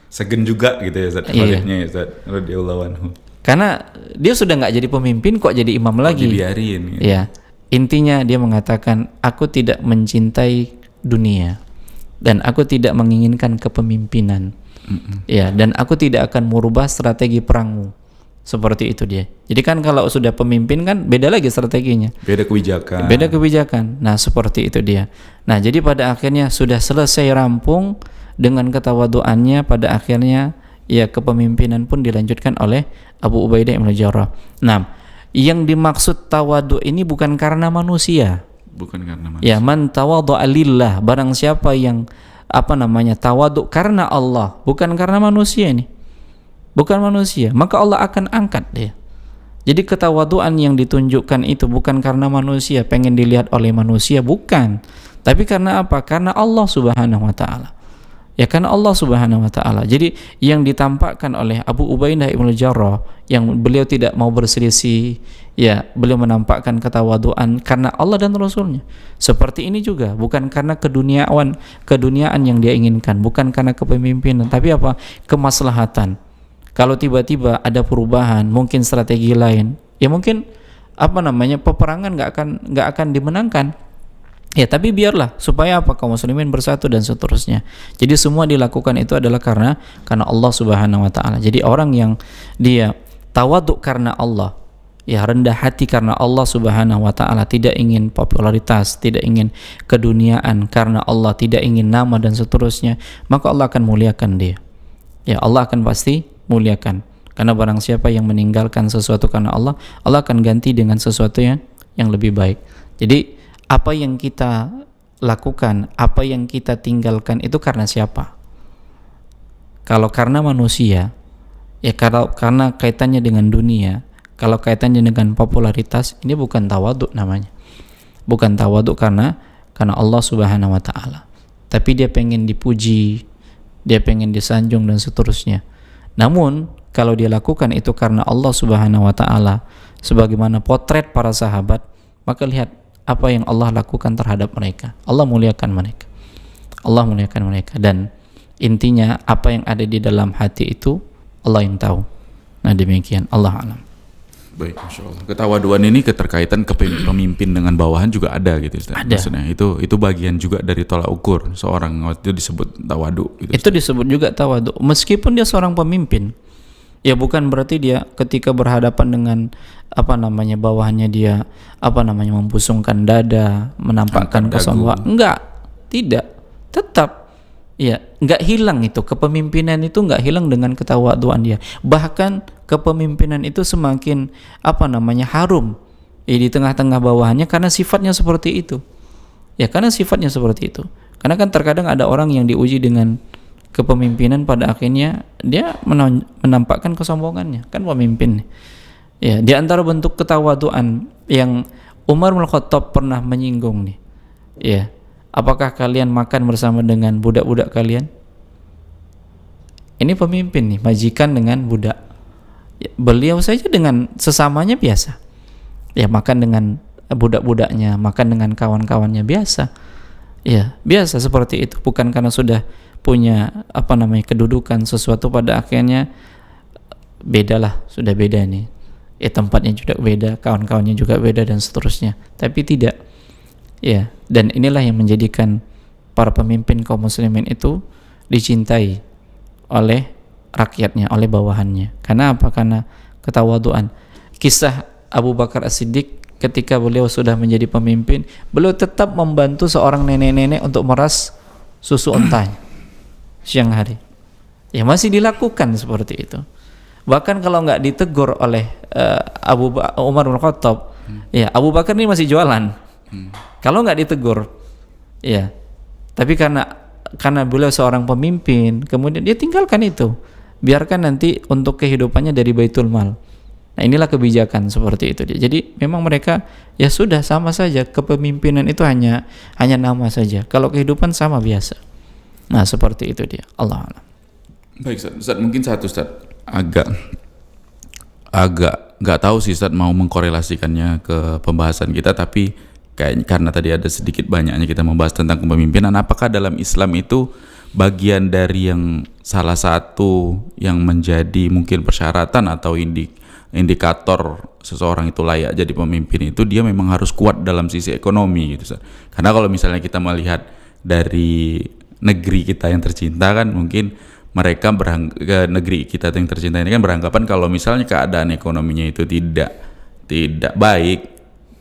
[SPEAKER 2] Segen juga gitu ya Ustaz, Khalidnya ya Ustaz, radhiyallahu anhu.
[SPEAKER 3] Karena dia sudah nggak jadi pemimpin, kok jadi imam lagi?
[SPEAKER 2] Dibiarin. Gitu.
[SPEAKER 3] Ya, intinya dia mengatakan, aku tidak mencintai dunia dan aku tidak menginginkan kepemimpinan. Ya, dan aku tidak akan merubah strategi perangmu. Seperti itu dia. Jadi kan kalau sudah pemimpin kan beda lagi strateginya. Beda kebijakan. Nah, seperti itu dia. Nah, jadi pada akhirnya sudah selesai rampung dengan ketawaduannya, pada akhirnya ya kepemimpinan pun dilanjutkan oleh Abu Ubaidah bin Jarrah. Nah, yang dimaksud tawadu ini bukan karena manusia. Ya, man tawadhu'a lillah, barang siapa yang tawadu karena Allah, bukan karena manusia ini. Bukan manusia, maka Allah akan angkat dia. Jadi ketawaduan yang ditunjukkan itu bukan karena manusia pengen dilihat oleh manusia, bukan. Tapi karena apa? Karena Allah Subhanahu wa taala. Ya, karena Allah Subhanahu wa taala. Jadi yang ditampakkan oleh Abu Ubaidah bin Jarrah, yang beliau tidak mau berselisih, ya, beliau menampakkan ketawaduan karena Allah dan Rasulnya. Seperti ini juga, bukan karena keduniaan yang dia inginkan, bukan karena kepemimpinan, tapi apa? Kemaslahatan. Kalau tiba-tiba ada perubahan, mungkin strategi lain, ya mungkin peperangan nggak akan dimenangkan. Ya, tapi biarlah, supaya apa? Kaum muslimin bersatu dan seterusnya. Jadi semua dilakukan itu adalah karena Allah Subhanahu wa taala. Jadi orang yang dia tawaduk karena Allah, ya, rendah hati karena Allah Subhanahu wa taala, tidak ingin popularitas, tidak ingin keduniaan karena Allah, tidak ingin nama dan seterusnya, maka Allah akan muliakan dia. Ya, Allah akan pasti muliakan. Karena barang siapa yang meninggalkan sesuatu karena Allah, Allah akan ganti dengan sesuatu yang lebih baik. Jadi apa yang kita lakukan, apa yang kita tinggalkan itu karena siapa? Kalau karena manusia, ya, karena kaitannya dengan dunia, kalau kaitannya dengan popularitas, ini bukan tawaduk namanya. Bukan tawaduk karena Allah Subhanahu wa taala. Tapi dia pengen dipuji, dia pengen disanjung dan seterusnya. Namun kalau dia lakukan itu karena Allah Subhanahu wa taala, sebagaimana potret para sahabat, maka lihat apa yang Allah lakukan terhadap mereka. Allah muliakan mereka. Allah muliakan mereka, dan intinya apa yang ada di dalam hati itu Allah yang tahu. Nah, demikian, Allah alam.
[SPEAKER 2] Baik, Masya Allah. Ketawaduan ini keterkaitan pemimpin dengan bawahan juga ada gitu Ustaz.
[SPEAKER 3] Ada.
[SPEAKER 2] Maksudnya itu bagian juga dari tolak ukur seorang, itu disebut tawadu gitu,
[SPEAKER 3] itu disebut juga tawadu meskipun dia seorang pemimpin. Ya, bukan berarti dia ketika berhadapan dengan bawahannya dia membusungkan dada, menampakkan kesombongan. Enggak, tidak. Tetap ya, enggak hilang itu kepemimpinan, itu enggak hilang dengan ketawaduan dia. Bahkan kepemimpinan itu semakin harum di tengah-tengah bawahannya karena sifatnya seperti itu. Ya, karena sifatnya seperti itu. Karena kan terkadang ada orang yang diuji dengan kepemimpinan, pada akhirnya dia menampakkan kesombongannya, kan pemimpin. Ya, di antara bentuk ketawaduan yang Umar bin Khattab pernah menyinggung nih. Ya, apakah kalian makan bersama dengan budak-budak kalian? Ini pemimpin nih, majikan dengan budak. Beliau saja dengan sesamanya biasa. Ya, makan dengan budak-budaknya, makan dengan kawan-kawannya biasa. Ya, biasa seperti itu. Bukan karena sudah punya kedudukan sesuatu pada akhirnya bedalah, sudah beda nih. Ya, tempatnya juga beda, kawan-kawannya juga beda dan seterusnya. Tapi tidak. Ya, dan inilah yang menjadikan para pemimpin kaum muslimin itu dicintai oleh rakyatnya, oleh bawahannya. Karena apa? Karena ketawaduan. Kisah Abu Bakar As-Siddiq ketika beliau sudah menjadi pemimpin, beliau tetap membantu seorang nenek-nenek untuk meras susu ontanya siang hari. Ya, masih dilakukan seperti itu. Bahkan kalau nggak ditegur oleh Umar bin Khattab, ya Abu Bakar ini masih jualan. Kalau nggak ditegur, ya. Tapi karena beliau seorang pemimpin, kemudian dia tinggalkan itu. Biarkan nanti untuk kehidupannya dari Baitul Mal. Nah, inilah kebijakan seperti itu dia. Jadi memang mereka ya sudah sama saja, kepemimpinan itu hanya nama saja. Kalau kehidupan sama biasa. Nah, seperti itu dia. Allah a'lam.
[SPEAKER 2] Baik Ustaz, mungkin satu Ustaz agak nggak tahu sih Ustaz mau mengkorelasikannya ke pembahasan kita, tapi karena tadi ada sedikit banyaknya kita membahas tentang kepemimpinan, apakah dalam Islam itu bagian dari yang salah satu yang menjadi mungkin persyaratan atau indikator seseorang itu layak jadi pemimpin itu dia memang harus kuat dalam sisi ekonomi gitu Ustaz. Karena kalau misalnya kita melihat dari negeri kita yang tercinta kan mungkin mereka negeri kita yang tercinta ini kan beranggapan kalau misalnya keadaan ekonominya itu tidak baik,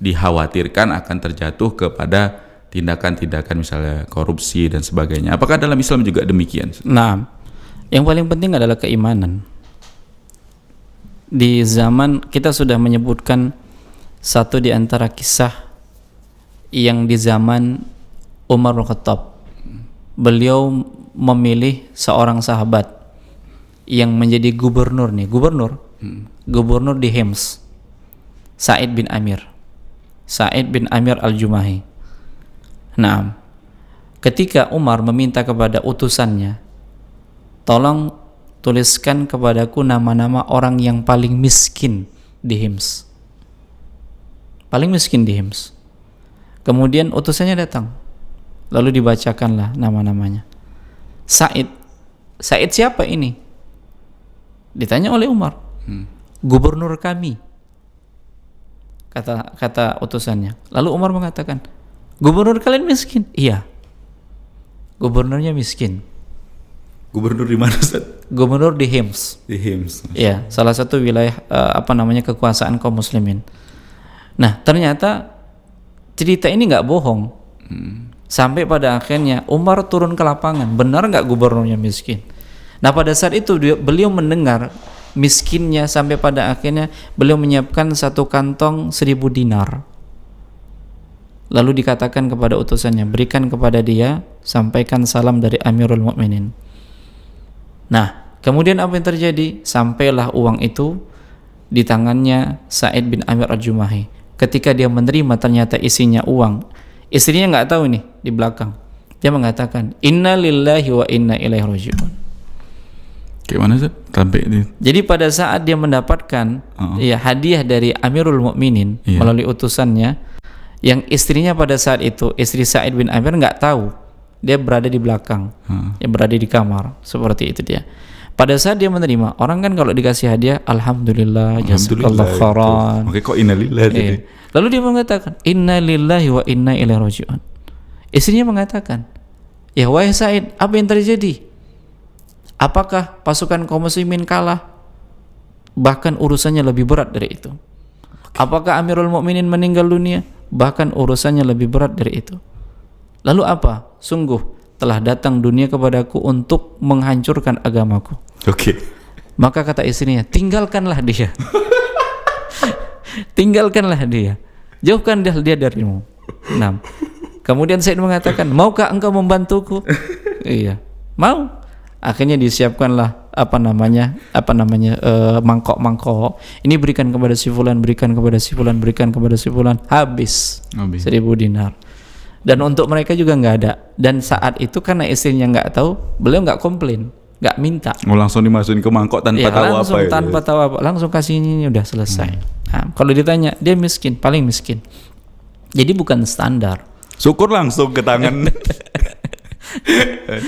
[SPEAKER 2] dikhawatirkan akan terjatuh kepada tindakan-tindakan misalnya korupsi dan sebagainya. Apakah dalam Islam juga demikian?
[SPEAKER 3] Nah, yang paling penting adalah keimanan. Di zaman kita sudah menyebutkan satu di antara kisah yang di zaman Umar bin Khattab. Beliau memilih seorang sahabat yang menjadi gubernur di Hims, Sa'id bin Amir Al-Jumahi. Nah, ketika Umar meminta kepada utusannya, tolong tuliskan kepadaku nama-nama orang yang paling miskin di Hims. Kemudian utusannya datang, lalu dibacakanlah nama-namanya. Sa'id siapa ini? Ditanya oleh Umar. Gubernur kami, kata utusannya. Lalu Umar mengatakan, gubernur kalian miskin? Iya, gubernurnya miskin.
[SPEAKER 2] Gubernur di mana Ustaz?
[SPEAKER 3] Gubernur di Hims.
[SPEAKER 2] Di Hims.
[SPEAKER 3] Iya, salah satu wilayah kekuasaan kaum muslimin. Nah, ternyata cerita ini nggak bohong. Sampai pada akhirnya Umar turun ke lapangan, benar nggak gubernurnya miskin? Nah, pada saat itu beliau mendengar miskinnya, sampai pada akhirnya beliau menyiapkan satu kantong 1000 dinar. Lalu dikatakan kepada utusannya, berikan kepada dia, sampaikan salam dari Amirul Mukminin. Nah, kemudian apa yang terjadi? Sampailah uang itu di tangannya Sa'id bin Amir Al-Jumahi. Ketika dia menerima, ternyata isinya uang. Istrinya nggak tahu nih di belakang. Dia mengatakan, Inna lillahi wa inna ilaihi raji'un.
[SPEAKER 2] Gimana sih?
[SPEAKER 3] Jadi pada saat dia mendapatkan hadiah dari Amirul Mukminin melalui utusannya, yang istrinya pada saat itu, istri Sa'id bin Amir nggak tahu, dia berada di belakang, dia berada di kamar, seperti itu dia. Pada saat dia menerima, orang kan kalau dikasih hadiah, alhamdulillah, jazakallahu khairan.
[SPEAKER 2] Oke, kok innalillah tadi.
[SPEAKER 3] Lalu dia mengatakan, inna lillahi wa inna ilaihi raji'un. Istrinya mengatakan, ya wahai Sa'id, apa yang terjadi? Apakah pasukan kaum muslimin kalah? Bahkan urusannya lebih berat dari itu. Apakah Amirul Mukminin meninggal dunia? Bahkan urusannya lebih berat dari itu. Lalu apa? Sungguh telah datang dunia kepadaku untuk menghancurkan agamaku.
[SPEAKER 2] Oke.
[SPEAKER 3] Maka kata istrinya, tinggalkanlah dia. Tinggalkanlah dia. Jauhkan dia darimu. 6. Kemudian Said mengatakan, maukah engkau membantuku? Iya, mau. Akhirnya disiapkanlah mangkok-mangkok. Ini berikan kepada si fulan, berikan kepada si fulan, berikan kepada si fulan. Habis 1000 dinar. Dan untuk mereka juga nggak ada. Dan saat itu karena istrinya nggak tahu, beliau nggak komplain. nggak minta.
[SPEAKER 2] Langsung dimasukin ke mangkok tanpa tahu
[SPEAKER 3] langsung
[SPEAKER 2] apa
[SPEAKER 3] tanpa tahu apa, langsung kasih ini udah selesai. Nah, kalau ditanya dia miskin, paling miskin. Jadi bukan standar.
[SPEAKER 2] Syukur langsung ke tangan.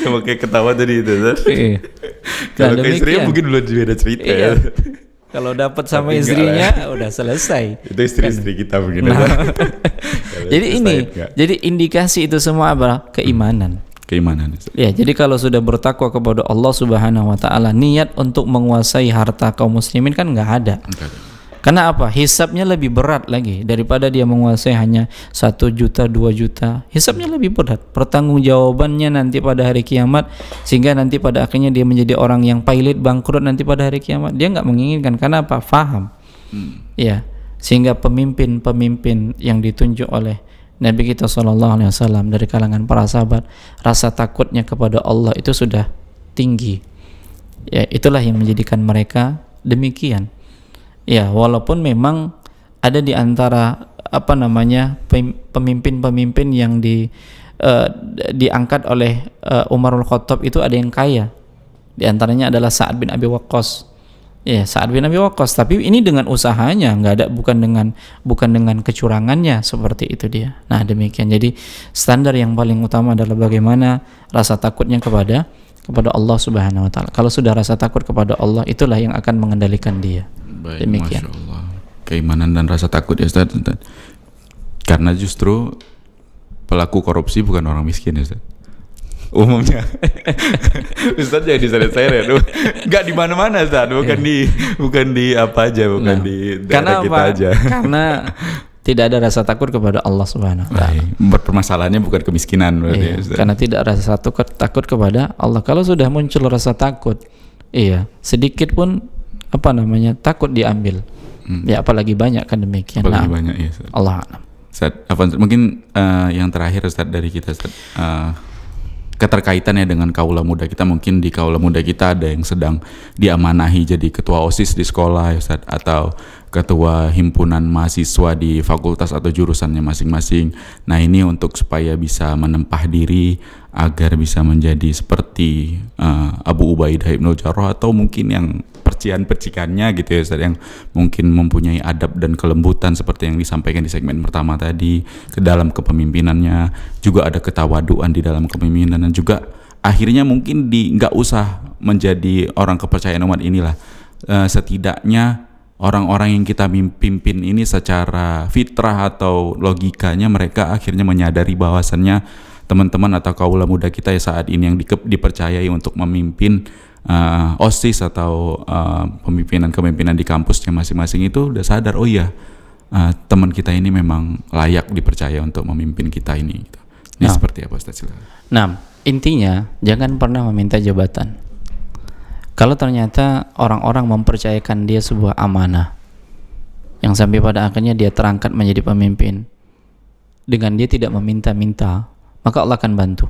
[SPEAKER 2] Coba kayak ketawa tadi itu. Kalau ke istrinya mungkin belum juga ada cerita.
[SPEAKER 3] Iya. Kalau dapat sama istrinya udah selesai.
[SPEAKER 2] Itu istri-istri kita begini.
[SPEAKER 3] Jadi indikasi itu semua apa? Keimanan.
[SPEAKER 2] Keimanan.
[SPEAKER 3] Ya, jadi kalau sudah bertakwa kepada Allah Subhanahu wa taala, niat untuk menguasai harta kaum muslimin kan nggak ada. Karena apa? Hisabnya lebih berat lagi daripada dia menguasai hanya 1 juta, 2 juta. Hisabnya lebih berat. Pertanggungjawabannya nanti pada hari kiamat, sehingga nanti pada akhirnya dia menjadi orang yang pailit, bangkrut nanti pada hari kiamat. Dia nggak menginginkan. Karena apa? Faham. Ya, sehingga pemimpin-pemimpin yang ditunjuk oleh Nabi kita SAW dari kalangan para sahabat, rasa takutnya kepada Allah itu sudah tinggi. Ya, itulah yang menjadikan mereka demikian. Ya, walaupun memang ada di antara pemimpin-pemimpin yang diangkat oleh Umarul Khattab itu ada yang kaya. Di antaranya adalah Sa'ad bin Abi Waqqas. Ya, Sa'ad bin Abi Waqqas, tapi ini dengan usahanya, bukan dengan kecurangannya, seperti itu dia. Nah, demikian. Jadi standar yang paling utama adalah bagaimana rasa takutnya kepada Allah Subhanahu wa taala. Kalau sudah rasa takut kepada Allah, itulah yang akan mengendalikan dia.
[SPEAKER 2] Baik,
[SPEAKER 3] demikian.
[SPEAKER 2] Masya Allah. Keimanan dan rasa takut ya Ustaz. Karena justru pelaku korupsi bukan orang miskin ya Ustaz. Umumnya. Ustaz jangan diseret-seret. Enggak di mana-mana Ustaz, bukan di apa aja, bukan di daerah kita aja. Karena
[SPEAKER 3] tidak ada rasa takut kepada Allah Subhanahu wa taala.
[SPEAKER 2] Permasalahannya bukan kemiskinan berarti ya Ustaz.
[SPEAKER 3] Karena tidak rasa takut kepada Allah. Kalau sudah muncul rasa takut, sedikit pun takut diambil. Ya, apalagi banyak kan demikian.
[SPEAKER 2] Apalagi banyak ya Ustaz.
[SPEAKER 3] Allah a'lam.
[SPEAKER 2] Ustaz, mungkin yang terakhir Ustaz dari kita Ustaz, keterkaitannya dengan kaula muda kita. Mungkin di kaula muda kita ada yang sedang diamanahi jadi ketua OSIS di sekolah ya Ustaz, atau ketua himpunan mahasiswa di fakultas atau jurusannya masing-masing. Nah, ini untuk supaya bisa menempah diri agar bisa menjadi seperti Abu Ubaidah Ibnu Jarrah, atau mungkin yang percikan-percikannya gitu ya Ustaz, yang mungkin mempunyai adab dan kelembutan seperti yang disampaikan di segmen pertama tadi, ke dalam kepemimpinannya juga ada ketawaduan di dalam kepemimpinan, dan juga akhirnya mungkin nggak usah menjadi orang kepercayaan umat inilah, setidaknya orang-orang yang kita pimpin ini secara fitrah atau logikanya mereka akhirnya menyadari bahwasannya teman-teman atau kaula muda kita ya saat ini yang dipercayai untuk memimpin OSIS atau kepemimpinan di kampusnya masing-masing itu udah sadar, oh iya, teman kita ini memang layak dipercaya untuk memimpin kita ini gitu. Ini seperti apa Ustaz?
[SPEAKER 3] Nah, intinya jangan pernah meminta jabatan. Kalau ternyata orang-orang mempercayakan dia sebuah amanah yang sampai pada akhirnya dia terangkat menjadi pemimpin dengan dia tidak meminta-minta, maka Allah akan bantu.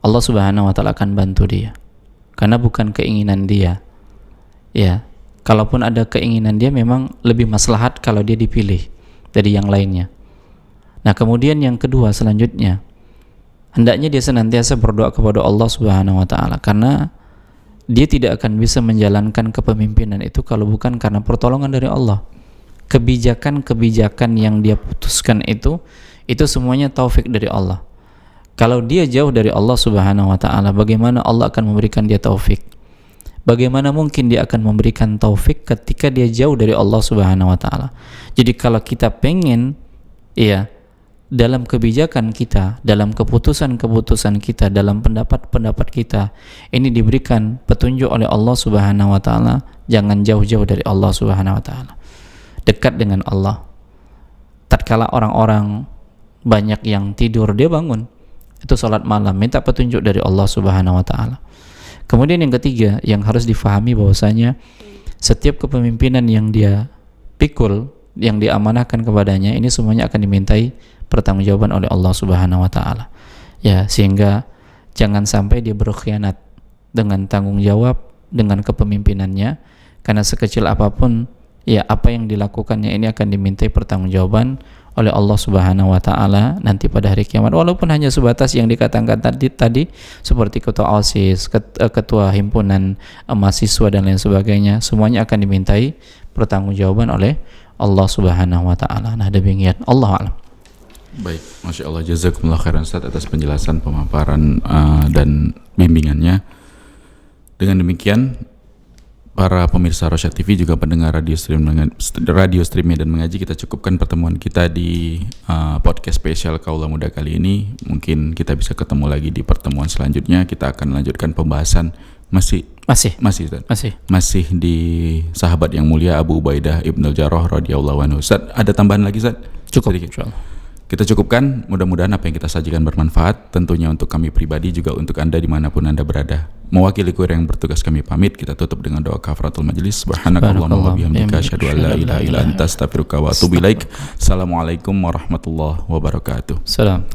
[SPEAKER 3] Allah Subhanahu wa taala akan bantu dia. Karena bukan keinginan dia. Ya, kalaupun ada keinginan dia, memang lebih maslahat kalau dia dipilih dari yang lainnya. Nah, kemudian yang kedua selanjutnya, hendaknya dia senantiasa berdoa kepada Allah Subhanahu wa taala, karena dia tidak akan bisa menjalankan kepemimpinan itu kalau bukan karena pertolongan dari Allah. Kebijakan-kebijakan yang dia putuskan itu semuanya taufik dari Allah. Kalau dia jauh dari Allah Subhanahu wa taala, bagaimana Allah akan memberikan dia taufik? Bagaimana mungkin dia akan memberikan taufik ketika dia jauh dari Allah Subhanahu wa taala? Jadi kalau kita pengen dalam kebijakan kita, dalam keputusan-keputusan kita, dalam pendapat-pendapat kita ini diberikan petunjuk oleh Allah Subhanahu wa taala, jangan jauh-jauh dari Allah Subhanahu wa taala. Dekat dengan Allah. Tatkala orang-orang banyak yang tidur, dia bangun. Itu salat malam, minta petunjuk dari Allah Subhanahu wa taala. Kemudian yang ketiga yang harus difahami bahwasanya setiap kepemimpinan yang dia pikul, yang diamanahkan kepadanya, ini semuanya akan dimintai pertanggungjawaban oleh Allah Subhanahu wa taala. Ya, sehingga jangan sampai dia berkhianat dengan tanggung jawab dengan kepemimpinannya, karena sekecil apapun apa yang dilakukannya ini akan dimintai pertanggungjawaban oleh Allah Subhanahu wa taala nanti pada hari kiamat, walaupun hanya sebatas yang dikatakan tadi seperti ketua OSIS, ketua himpunan mahasiswa dan lain sebagainya, semuanya akan dimintai pertanggungjawaban oleh Allah Subhanahu wa taala. Nah, demikian, Allah a'lam.
[SPEAKER 2] Baik, Masya Allah, jazakumullah khairan Ustaz atas penjelasan, pemaparan dan bimbingannya. Dengan demikian, para pemirsa Rosyad TV juga pendengar radio stream dan mengaji, kita cukupkan pertemuan kita di podcast spesial Kaula Muda kali ini. Mungkin kita bisa ketemu lagi di pertemuan selanjutnya. Kita akan lanjutkan pembahasan masih di sahabat yang mulia Abu Ubaidah Ibnul Jarrah radhiyallahu anhu. Ustaz, ada tambahan lagi, Ustaz?
[SPEAKER 3] Cukup, insyaallah.
[SPEAKER 2] Kita cukupkan, mudah-mudahan apa yang kita sajikan bermanfaat, tentunya untuk kami pribadi, juga untuk Anda dimanapun Anda berada. Mewakili kurir yang bertugas kami pamit, kita tutup dengan doa kafaratul majlis. Subhanakallahumma wa bihamdika asyhadu an la ilaha illa anta astaghfiruka wa atubu ilaik. Assalamualaikum warahmatullahi wabarakatuh.
[SPEAKER 3] Salam.